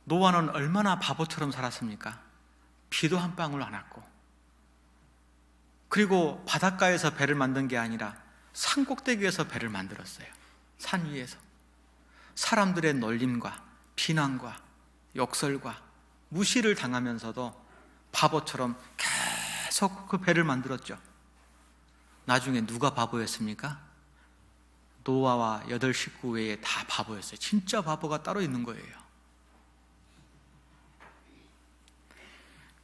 노아는 얼마나 바보처럼 살았습니까? 비도 한 방울 안 왔고, 그리고 바닷가에서 배를 만든 게 아니라 산 꼭대기에서 배를 만들었어요. 산 위에서. 사람들의 놀림과 비난과 욕설과 무시를 당하면서도 바보처럼 계속 그 배를 만들었죠. 나중에 누가 바보였습니까? 노아와 8 식구 외에 다 바보였어요. 진짜 바보가 따로 있는 거예요.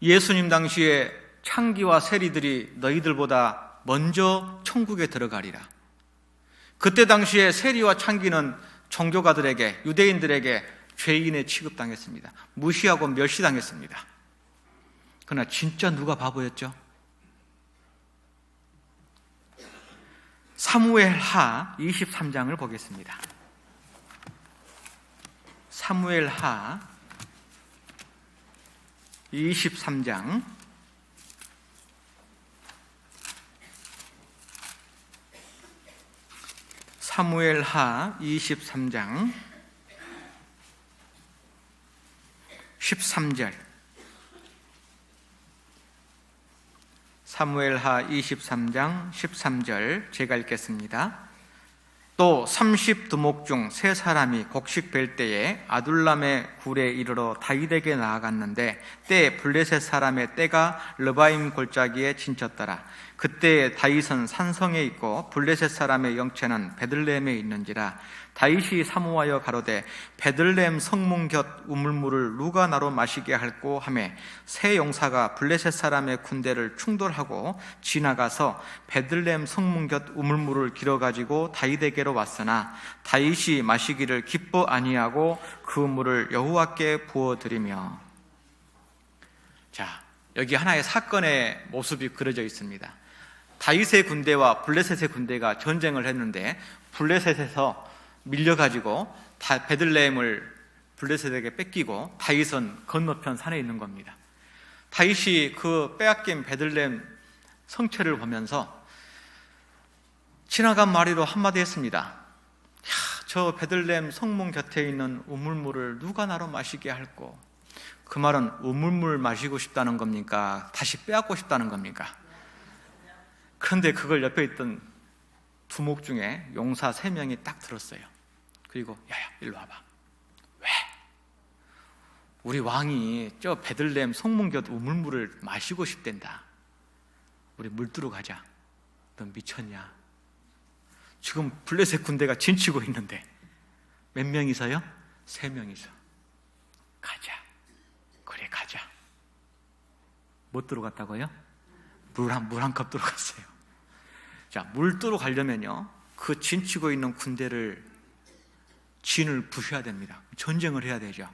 예수님 당시에 창기와 세리들이 너희들보다 먼저 천국에 들어가리라. 그때 당시에 세리와 창기는 종교가들에게, 유대인들에게 죄인에 취급당했습니다. 무시하고 멸시당했습니다. 그러나 진짜 누가 바보였죠? 사무엘하 23장을 보겠습니다. 사무엘하 23장 사무엘하 23장 13절 사무엘하 23장 13절 제가 읽겠습니다. 또 30두목 중 세 사람이 곡식 벨 때에 아둘람의 굴에 이르러 다윗에게 나아갔는데 때에 블레셋 사람의 떼가 르바임 골짜기에 진쳤더라. 그때 다윗은 산성에 있고 블레셋 사람의 영체는 베들레헴에 있는지라. 다윗이 사모하여 가로되 베들레헴 성문 곁 우물물을 누가 나로 마시게 할꼬 하매 세 용사가 블레셋 사람의 군대를 충돌하고 지나가서 베들레헴 성문 곁 우물물을 길어가지고 다윗에게로 왔으나 다윗이 마시기를 기뻐 아니하고 그 물을 여호와께 부어드리며. 자, 여기 하나의 사건의 모습이 그려져 있습니다. 다윗의 군대와 블레셋의 군대가 전쟁을 했는데 블레셋에서 밀려가지고 베들레헴을 블레셋에게 뺏기고 다윗은 건너편 산에 있는 겁니다. 다윗이 그 빼앗긴 베들레헴 성체를 보면서 지나간 마리로 한마디 했습니다. 야, 저 베들레헴 성문 곁에 있는 우물물을 누가 나로 마시게 할꼬. 그 말은 우물물 마시고 싶다는 겁니까? 다시 빼앗고 싶다는 겁니까? 그런데 그걸 옆에 있던 두목 중에 용사 3명이 딱 들었어요. 그리고 야야 일로 와봐. 왜? 우리 왕이 저 베들레헴 성문 곁 우물물을 마시고 싶댄다. 우리 물 뜨러 가자. 너 미쳤냐? 지금 블레셋 군대가 진치고 있는데 몇 명이서요? 3명이서. 가자. 그래 가자. 못 들어갔다고요? 물 한 컵 들어갔어요. 자, 물 뜨러 가려면요, 그 진치고 있는 군대를 진을 부셔야 됩니다. 전쟁을 해야 되죠.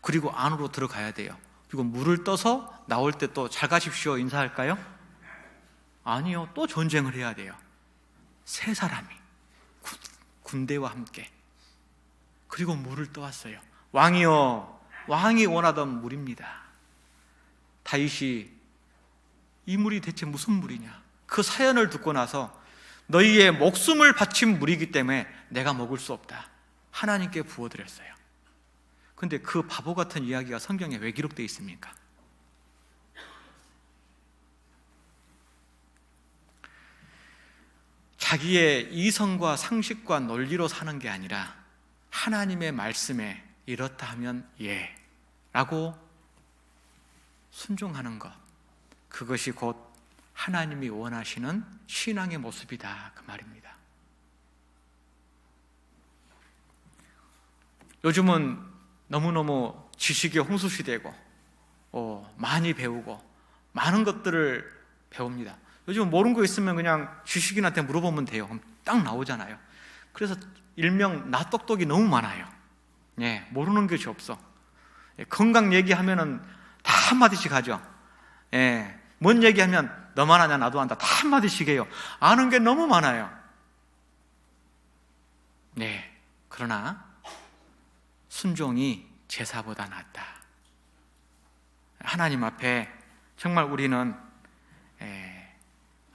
그리고 안으로 들어가야 돼요. 그리고 물을 떠서 나올 때 또 잘 가십시오 인사할까요? 아니요, 또 전쟁을 해야 돼요. 3사람이 군대와 함께. 그리고 물을 떠왔어요. 왕이요, 왕이 원하던 물입니다. 다윗이 이 물이 대체 무슨 물이냐? 그 사연을 듣고 나서 너희의 목숨을 바친 물이기 때문에 내가 먹을 수 없다. 하나님께 부어드렸어요. 근데 그 바보 같은 이야기가 성경에 왜 기록되어 있습니까? 자기의 이성과 상식과 논리로 사는 게 아니라 하나님의 말씀에 이렇다 하면 예 라고 순종하는 것, 그것이 곧 하나님이 원하시는 신앙의 모습이다, 그 말입니다. 요즘은 너무너무 지식의 홍수시대고 많이 배우고 많은 것들을 배웁니다. 요즘 모르는 거 있으면 그냥 지식인한테 물어보면 돼요. 그럼 딱 나오잖아요. 그래서 일명 나 똑똑이 너무 많아요. 예, 모르는 것이 없어. 건강 얘기하면은 다 한마디씩 하죠. 예, 뭔 얘기하면 너만 하냐 나도 한다 다 한마디씩 해요. 아는 게 너무 많아요. 네, 그러나 순종이 제사보다 낫다. 하나님 앞에 정말 우리는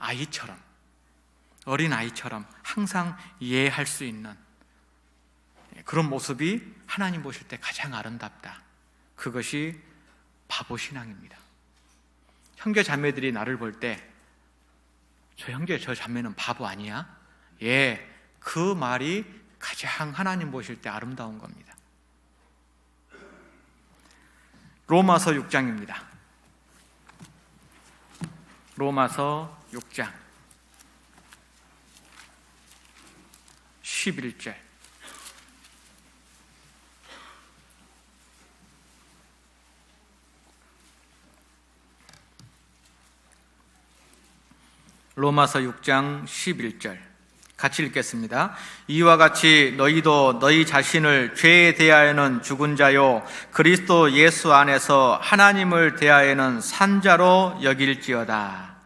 아이처럼, 어린 아이처럼 항상 이해할 수 있는 그런 모습이 하나님 보실 때 가장 아름답다. 그것이 바보 신앙입니다. 형제 자매들이 나를 볼 때 저 형제 저 자매는 바보 아니야? 예, 그 말이 가장 하나님 보실 때 아름다운 겁니다. 로마서 6장입니다. 로마서 6장 11절. 로마서 6장 11절 같이 읽겠습니다. 이와 같이 너희도 너희 자신을 죄에 대하여는 죽은 자요 그리스도 예수 안에서 하나님을 대하여는 산 자로 여길지어다.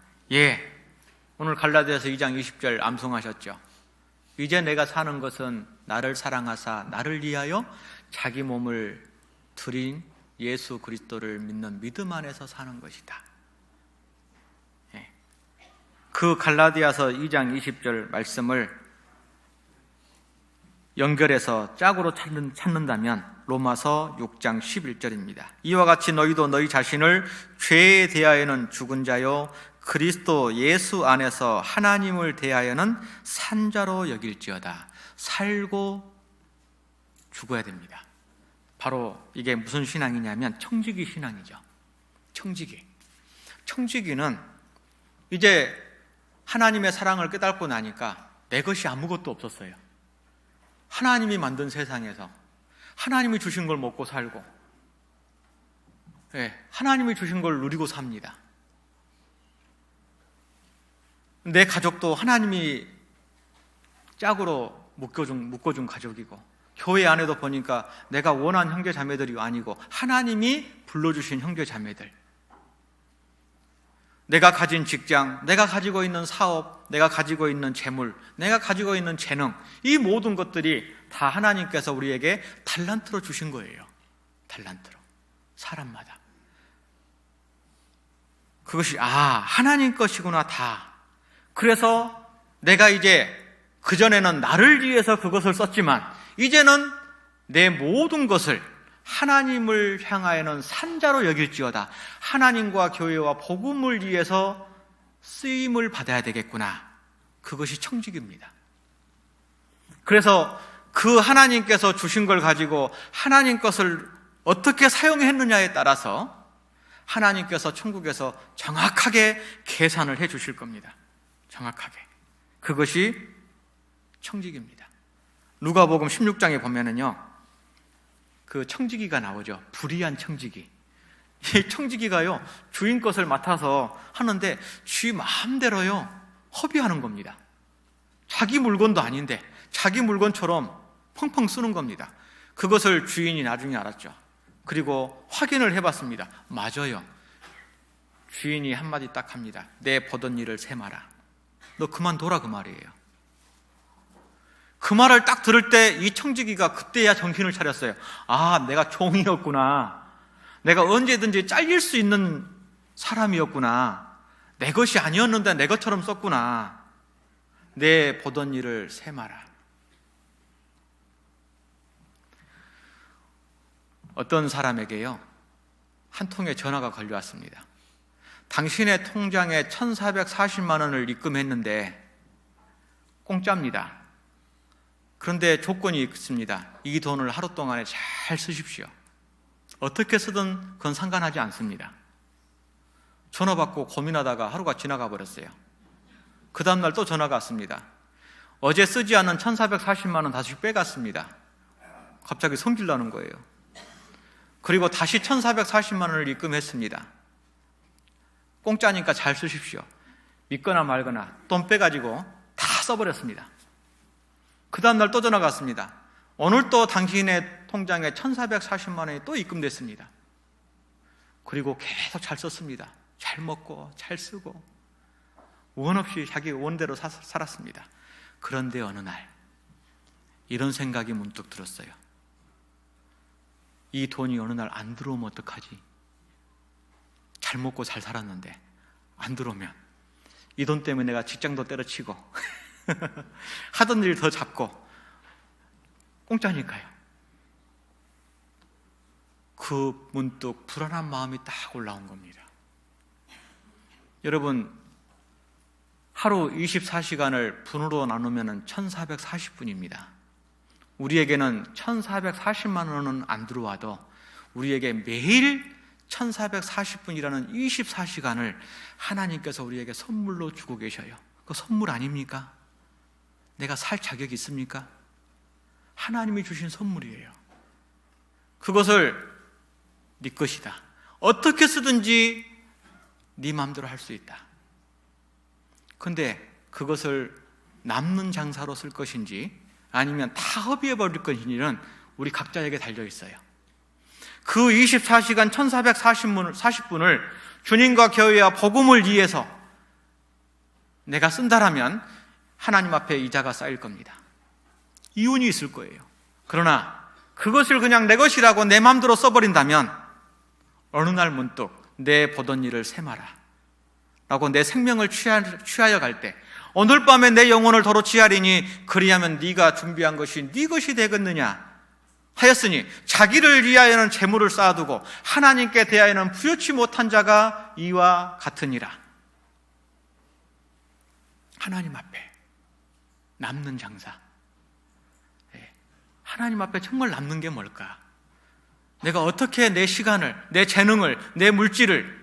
오늘 갈라디아서 2장 20절 암송하셨죠. 이제 내가 사는 것은 나를 사랑하사 나를 위하여 자기 몸을 드린 예수 그리스도를 믿는 믿음 안에서 사는 것이다. 그 갈라디아서 2장 20절 말씀을 연결해서 짝으로 찾는다면 로마서 6장 11절입니다. 이와 같이 너희도 너희 자신을 죄에 대하여는 죽은 자요 그리스도 예수 안에서 하나님을 대하여는 산 자로 여길지어다. 살고 죽어야 됩니다. 바로 이게 무슨 신앙이냐면 청지기 신앙이죠. 청지기는 이제 하나님의 사랑을 깨닫고 나니까 내 것이 아무것도 없었어요. 하나님이 만든 세상에서 하나님이 주신 걸 먹고 살고, 하나님이 주신 걸 누리고 삽니다. 내 가족도 하나님이 짝으로 묶어준 가족이고, 교회 안에도 보니까 내가 원한 형제 자매들이 아니고 하나님이 불러주신 형제 자매들, 내가 가진 직장, 내가 가지고 있는 사업, 내가 가지고 있는 재물, 내가 가지고 있는 재능, 이 모든 것들이 다 하나님께서 우리에게 달란트로 주신 거예요. 달란트로. 사람마다. 그것이 하나님 것이구나 다. 그래서 내가 이제 그전에는 나를 위해서 그것을 썼지만 이제는 내 모든 것을 하나님을 향하여는 산자로 여길지어다. 하나님과 교회와 복음을 위해서 쓰임을 받아야 되겠구나. 그것이 청지기입니다. 그래서 그 하나님께서 주신 걸 가지고 하나님 것을 어떻게 사용했느냐에 따라서 하나님께서 천국에서 정확하게 계산을 해 주실 겁니다. 정확하게. 그것이 청지기입니다. 누가복음 16장에 보면은요, 그 청지기가 나오죠. 불의한 청지기. 이 청지기가요, 주인 것을 맡아서 하는데 쥐 마음대로요 허비하는 겁니다. 자기 물건도 아닌데 자기 물건처럼 펑펑 쓰는 겁니다. 그것을 주인이 나중에 알았죠. 그리고 확인을 해봤습니다. 맞아요. 주인이 한마디 딱 합니다. 내 보던 일을 세마라. 너 그만둬라, 그 말이에요. 그 말을 딱 들을 때 이 청지기가 그때야 정신을 차렸어요. 내가 종이었구나. 내가 언제든지 잘릴 수 있는 사람이었구나. 내 것이 아니었는데 내 것처럼 썼구나. 내 보던 일을 세마라. 어떤 사람에게요, 한 통의 전화가 걸려왔습니다. 당신의 통장에 1,440만 원을 입금했는데 공짜입니다. 그런데 조건이 있습니다. 이 돈을 하루 동안에 잘 쓰십시오. 어떻게 쓰든 그건 상관하지 않습니다. 전화 받고 고민하다가 하루가 지나가 버렸어요. 그 다음날 또 전화가 왔습니다. 어제 쓰지 않은 1,440만 원 다시 빼갔습니다. 갑자기 성질 나는 거예요. 그리고 다시 1,440만 원을 입금했습니다. 공짜니까 잘 쓰십시오. 믿거나 말거나 돈 빼가지고 다 써버렸습니다. 그 다음날 또 전화가 왔습니다. 오늘 또 당신의 통장에 1,440만 원이 또 입금됐습니다. 그리고 계속 잘 썼습니다. 잘 먹고 잘 쓰고 원 없이 자기 원대로 살았습니다. 그런데 어느 날 이런 생각이 문득 들었어요. 이 돈이 어느 날 안 들어오면 어떡하지? 잘 먹고 잘 살았는데 안 들어오면 이 돈 때문에 내가 직장도 때려치고 하던 일 더 잡고 공짜니까요. 그 문득 불안한 마음이 딱 올라온 겁니다. 여러분, 하루 24시간을 분으로 나누면 1440분입니다. 우리에게는 1440만 원은 안 들어와도 우리에게 매일 1440분이라는 24시간을 하나님께서 우리에게 선물로 주고 계셔요. 그 선물 아닙니까? 내가 살 자격이 있습니까? 하나님이 주신 선물이에요. 그것을 네 것이다. 어떻게 쓰든지 네 마음대로 할 수 있다. 그런데 그것을 남는 장사로 쓸 것인지 아니면 다 허비해버릴 것인지는 우리 각자에게 달려 있어요. 그 24시간 1440분을 주님과 교회와 복음을 위해서 내가 쓴다라면 하나님 앞에 이자가 쌓일 겁니다. 이윤이 있을 거예요. 그러나 그것을 그냥 내 것이라고 내 마음대로 써버린다면 어느 날 문득 내 보던 일을 세마라 라고 내 생명을 취하여 갈 때, 오늘 밤에 내 영혼을 도로 취하리니 그리하면 네가 준비한 것이 네 것이 되겠느냐 하였으니 자기를 위하여는 재물을 쌓아두고 하나님께 대하여는 부여치 못한 자가 이와 같으니라. 하나님 앞에 남는 장사. 하나님 앞에 정말 남는 게 뭘까? 내가 어떻게 내 시간을, 내 재능을, 내 물질을,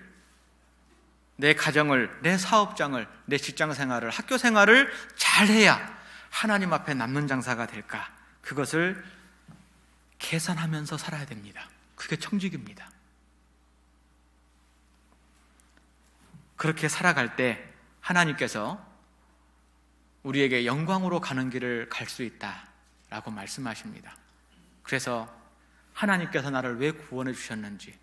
내 가정을, 내 사업장을, 내 직장 생활을, 학교 생활을 잘해야 하나님 앞에 남는 장사가 될까? 그것을 계산하면서 살아야 됩니다. 그게 청직입니다. 그렇게 살아갈 때 하나님께서 우리에게 영광으로 가는 길을 갈 수 있다라고 말씀하십니다. 그래서 하나님께서 나를 왜 구원해 주셨는지,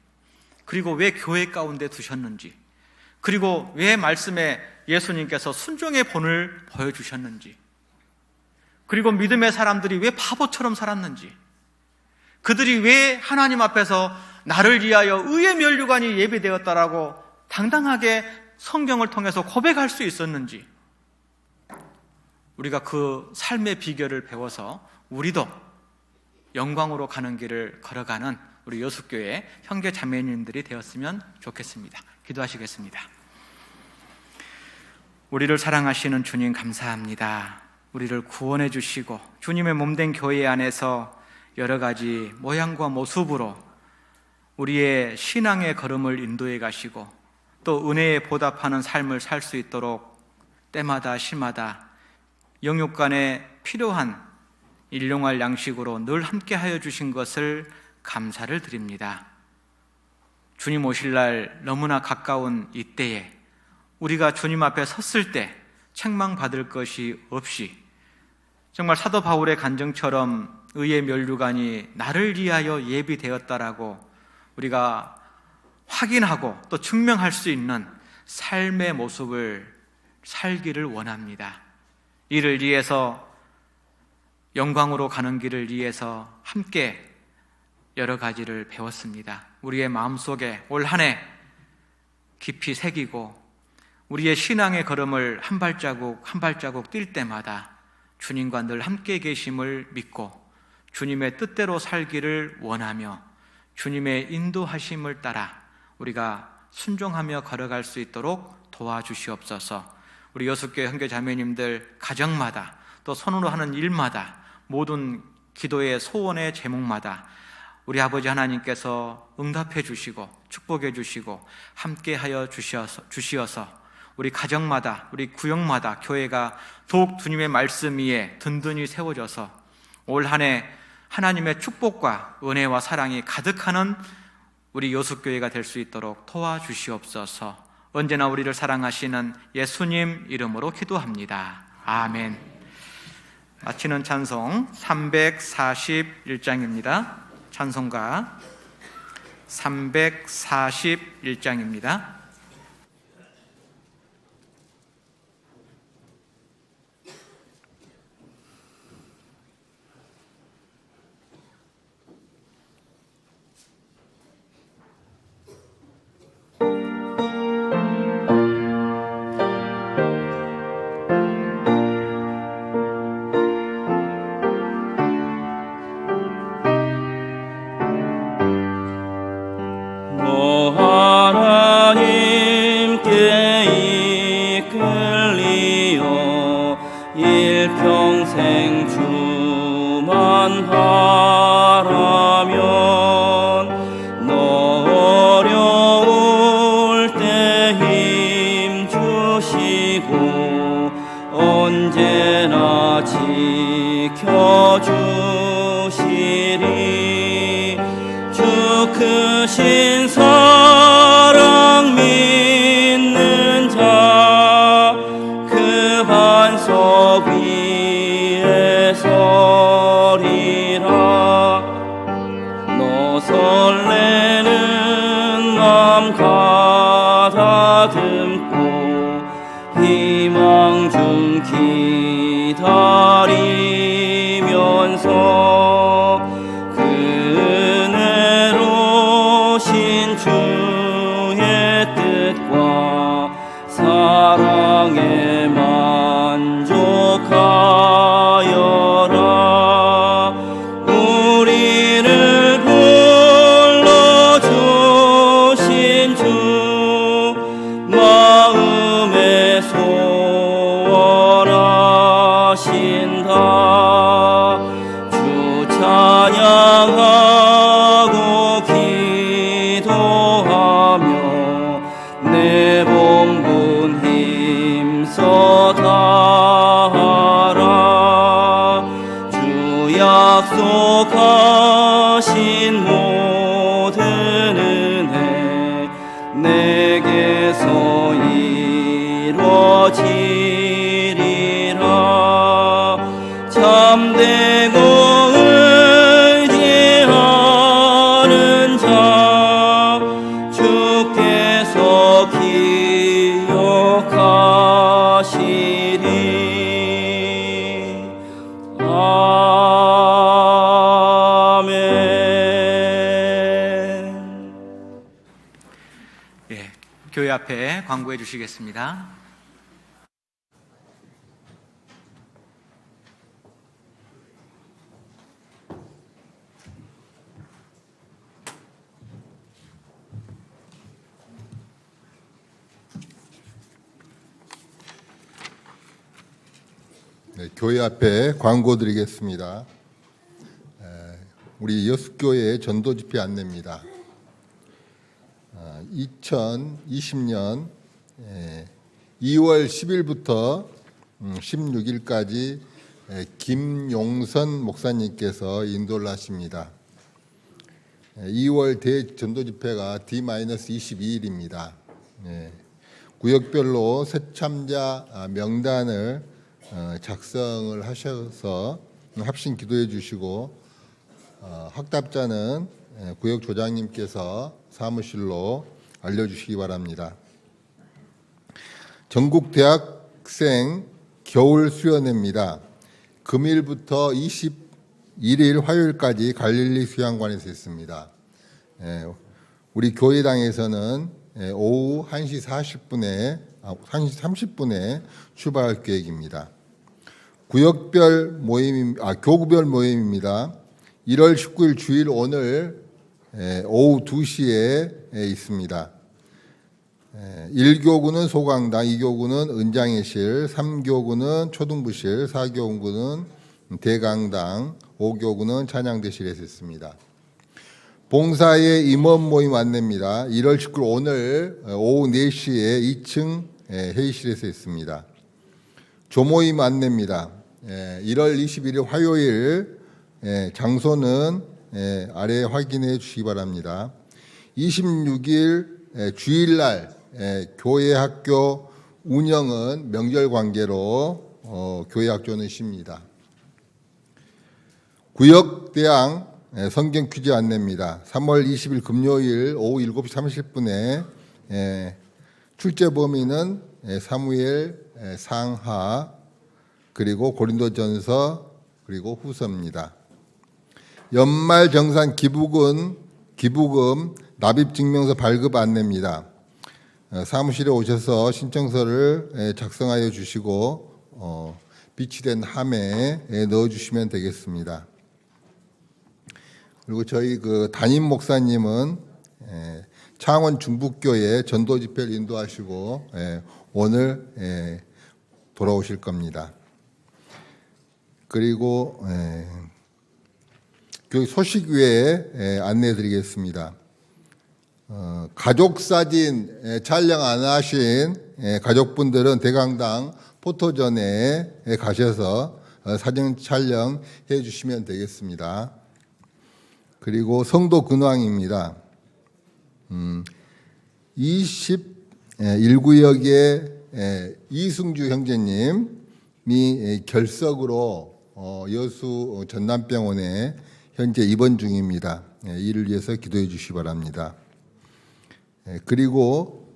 그리고 왜 교회 가운데 두셨는지, 그리고 왜 말씀에 예수님께서 순종의 본을 보여주셨는지, 그리고 믿음의 사람들이 왜 바보처럼 살았는지, 그들이 왜 하나님 앞에서 나를 위하여 의의 면류관이 예비되었다라고 당당하게 성경을 통해서 고백할 수 있었는지, 우리가 그 삶의 비결을 배워서 우리도 영광으로 가는 길을 걸어가는 우리 여숫교회 형제 자매님들이 되었으면 좋겠습니다. 기도하시겠습니다. 우리를 사랑하시는 주님 감사합니다. 우리를 구원해 주시고 주님의 몸된 교회 안에서 여러 가지 모양과 모습으로 우리의 신앙의 걸음을 인도해 가시고 또 은혜에 보답하는 삶을 살 수 있도록 때마다 시마다 영육간에 필요한 일용할 양식으로 늘 함께하여 주신 것을 감사를 드립니다. 주님 오실 날 너무나 가까운 이때에 우리가 주님 앞에 섰을 때 책망받을 것이 없이 정말 사도 바울의 간증처럼 의의 면류관이 나를 위하여 예비되었다라고 우리가 확인하고 또 증명할 수 있는 삶의 모습을 살기를 원합니다. 이를 위해서 영광으로 가는 길을 위해서 함께 여러 가지를 배웠습니다. 우리의 마음속에 올 한 해 깊이 새기고 우리의 신앙의 걸음을 한 발자국 한 발자국 뛸 때마다 주님과 늘 함께 계심을 믿고 주님의 뜻대로 살기를 원하며 주님의 인도하심을 따라 우리가 순종하며 걸어갈 수 있도록 도와주시옵소서. 우리 여숫교회 형제 자매님들 가정마다 또 손으로 하는 일마다 모든 기도의 소원의 제목마다 우리 아버지 하나님께서 응답해 주시고 축복해 주시고 함께하여 주시어서 우리 가정마다 우리 구역마다 교회가 더욱 주님의 말씀 위에 든든히 세워져서 올 한 해 하나님의 축복과 은혜와 사랑이 가득하는 우리 여숫교회가 될 수 있도록 도와주시옵소서. 언제나 우리를 사랑하시는 예수님 이름으로 기도합니다. 아멘. 마치는 찬송 341장입니다. 찬송가 341장입니다. 일평생 주만 바라면 너 어려울 때 힘 주시고 언제나 지켜주시리. 주 크신 사랑 믿는 자 그 반석 위 기다리면서 그 은혜로신 주의 뜻과 사랑에 만족하여라. 우리를 불러주신 주 마음에 소원하신다. 주 찬양하고 기도하며 내 봉분 힘써 다하라. 주 약속하신 모든 은혜 내게서 이루어지리라. 참되고 의지하는 자 주께서 기억하시리. 아멘. 예, 교회 앞에 광고해 주시겠습니다. 네, 교회 앞에 광고 드리겠습니다. 우리 여숫교회 전도집회 안내입니다. 2020년 2월 10일부터 16일까지 김용선 목사님께서 인도를 하십니다. 2월 대전도집회가 D-22일입니다. 구역별로 새참자 명단을 작성을 하셔서 합심 기도해 주시고 확답자는 구역 조장님께서 사무실로 알려주시기 바랍니다. 전국 대학생 겨울 수련회입니다. 금일부터 21일 화요일까지 갈릴리 수양관에서 있습니다. 우리 교회당에서는 오후 1시 30분에 출발할 계획입니다. 구역별 교구별 모임입니다. 1월 19일 주일 오늘 오후 2시에 있습니다. 1교구는 소강당, 2교구는 은장회실, 3교구는 초등부실, 4교구는 대강당, 5교구는 찬양대실에서 있습니다. 봉사의 임원 모임 안내입니다. 1월 19일 오늘 오후 4시에 2층 회의실에서 있습니다. 조모임 안내입니다. 1월 21일 화요일 장소는 아래 확인해 주시기 바랍니다. 26일 주일날 교회 학교 운영은 명절 관계로 교회 학교는 쉽니다. 구역대항 성경 퀴즈 안내입니다. 3월 20일 금요일 오후 7시 30분에 출제 범위는 사무엘 상하 그리고 고린도전서 그리고 후서입니다. 연말 정산 기부금 납입증명서 발급 안내입니다. 사무실에 오셔서 신청서를 작성하여 주시고 비치된 함에 넣어주시면 되겠습니다. 그리고 저희 그 담임 목사님은 창원 중북교회 전도 집회를 인도하시고 오늘 돌아오실 겁니다. 그리고 교회 소식 외에 안내해드리겠습니다. 가족 사진 촬영 안 하신 가족분들은 대강당 포토전에 가셔서 사진 촬영해 주시면 되겠습니다. 그리고 성도 근황입니다. 21구역의 이승주 형제님이 결석으로 여수 전남병원에 현재 입원 중입니다. 이를 위해서 기도해 주시기 바랍니다. 그리고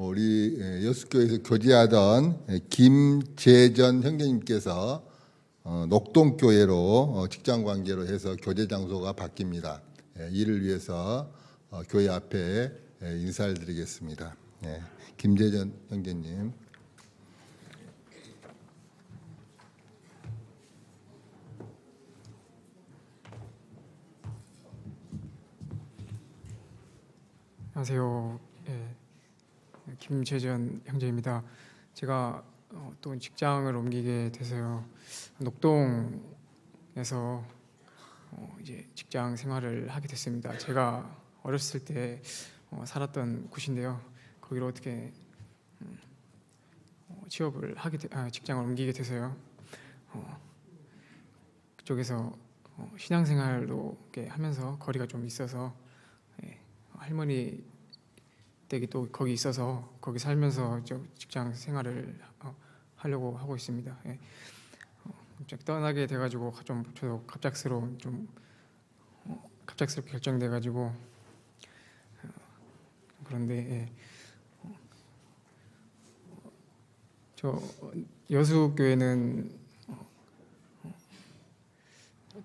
우리 여수교회에서 교제하던 김재전 형제님께서 녹동교회로 직장 관계로 해서 교제 장소가 바뀝니다. 이를 위해서 교회 앞에 인사를 드리겠습니다. 김재전 형제님. 안녕하세요. 김재전 형제입니다. 제가 또 직장을 옮기게 돼서요. 녹동에서 이제 직장 생활을 하게 됐습니다. 제가 어렸을 때 살았던 곳인데요. 거기로 어떻게 취업을 직장을 옮기게 돼서요. 그쪽에서 신앙생활도 이렇게 하면서 거리가 좀 있어서 할머니 댁이 또 거기 있어서 거기 살면서 직장 생활을 하려고 하고 있습니다. 갑자기 떠나게 돼가지고 좀 저도 갑작스럽게 결정돼가지고 그런데 저 여수교회는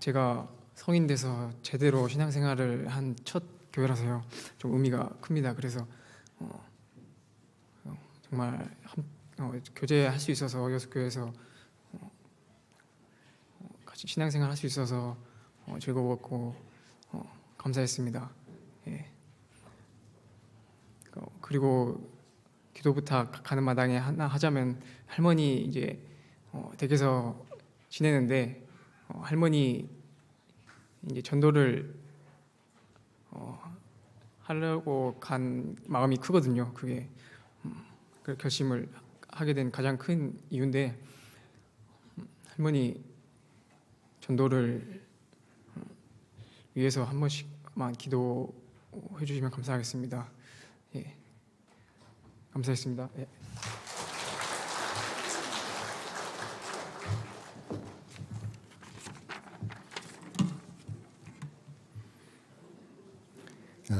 제가 성인 돼서 제대로 신앙생활을 한 첫 교회라서요. 좀 의미가 큽니다. 그래서 정말 교제할 수 있어서 여수교회에서 같이 신앙생활 할 수 있어서 즐거웠고 감사했습니다. 그리고 기도 부탁 가는 마당에 하나 하자면 할머니 이제 댁에서 지내는데 할머니 이제 전도를 하려고 간 마음이 크거든요. 그게 그 결심을 하게 된 가장 큰 이유인데 할머니 전도를 위해서 한 번씩만 기도해 주시면 감사하겠습니다. 감사했습니다.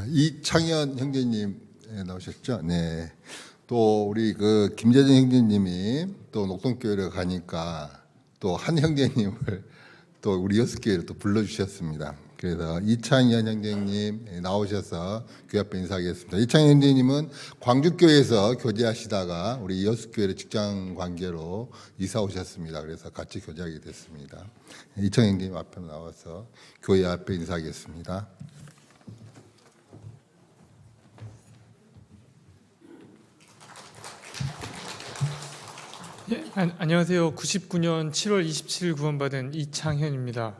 이창현 형제님 나오셨죠? 네. 또 우리 그 김재정 형제님이 또 녹동교회를 가니까 또 한 형제님을 또 우리 여수교회로 또 불러주셨습니다. 그래서 이창현 형제님 나오셔서 교회 앞에 인사하겠습니다. 이창현 형제님은 광주교회에서 교제하시다가 우리 여수교회로 직장 관계로 이사 오셨습니다. 그래서 같이 교제하게 됐습니다. 이창현 형제님 앞에 나와서 교회 앞에 인사하겠습니다. 안녕하세요. 99년 7월 27일 구원받은 이창현입니다.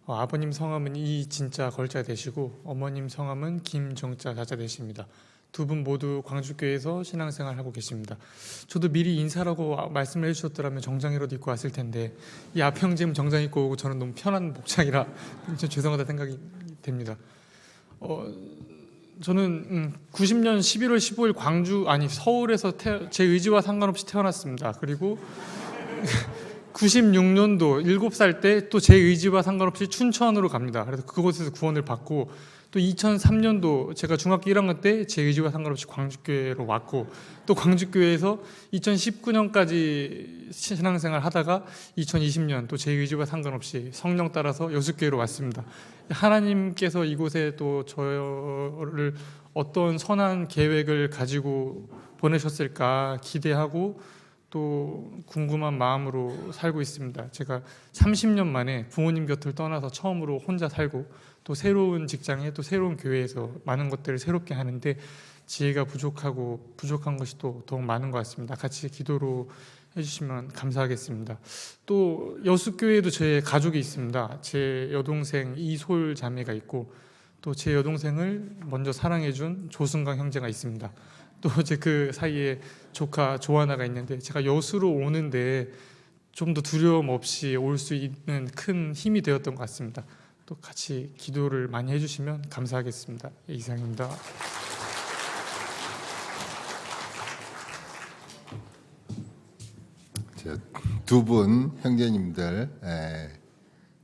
아버님 성함은 이진자 걸자 되시고 어머님 성함은 김정자 자자 되십니다. 두 분 모두 광주교회에서 신앙생활하고 계십니다. 저도 미리 인사라고 말씀을 해주셨더라면 정장이라도 입고 왔을 텐데 이 앞형제는 정장 입고 오고 저는 너무 편한 복장이라 좀 죄송하다 생각이 됩니다. 저는 90년 11월 15일 서울에서 제 의지와 상관없이 태어났습니다. 그리고 96년도 7살 때 또 제 의지와 상관없이 춘천으로 갑니다. 그래서 그곳에서 구원을 받고 또 2003년도 제가 중학교 1학년 때 제 의지와 상관없이 광주교회로 왔고 또 광주교회에서 2019년까지 신앙생활 하다가 2020년 또 제 의지와 상관없이 성령 따라서 여수교회로 왔습니다. 하나님께서 이곳에 또 저를 어떤 선한 계획을 가지고 보내셨을까 기대하고 또 궁금한 마음으로 살고 있습니다. 제가 30년 만에 부모님 곁을 떠나서 처음으로 혼자 살고 또 새로운 직장에 또 새로운 교회에서 많은 것들을 새롭게 하는데 지혜가 부족하고 부족한 것이 또 더욱 많은 것 같습니다. 같이 기도로 해주시면 감사하겠습니다. 또 여수교회에도 제 가족이 있습니다. 제 여동생 이솔 자매가 있고 또 제 여동생을 먼저 사랑해준 조승강 형제가 있습니다. 또 이제 그 사이에 조카 조하나가 있는데 제가 여수로 오는데 좀 더 두려움 없이 올 수 있는 큰 힘이 되었던 것 같습니다. 또 같이 기도를 많이 해주시면 감사하겠습니다. 이상입니다. 두 분 형제님들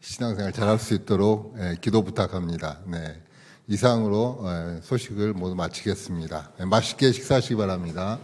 신앙생활 잘할 수 있도록 기도 부탁합니다. 네. 이상으로 소식을 모두 마치겠습니다. 맛있게 식사하시기 바랍니다.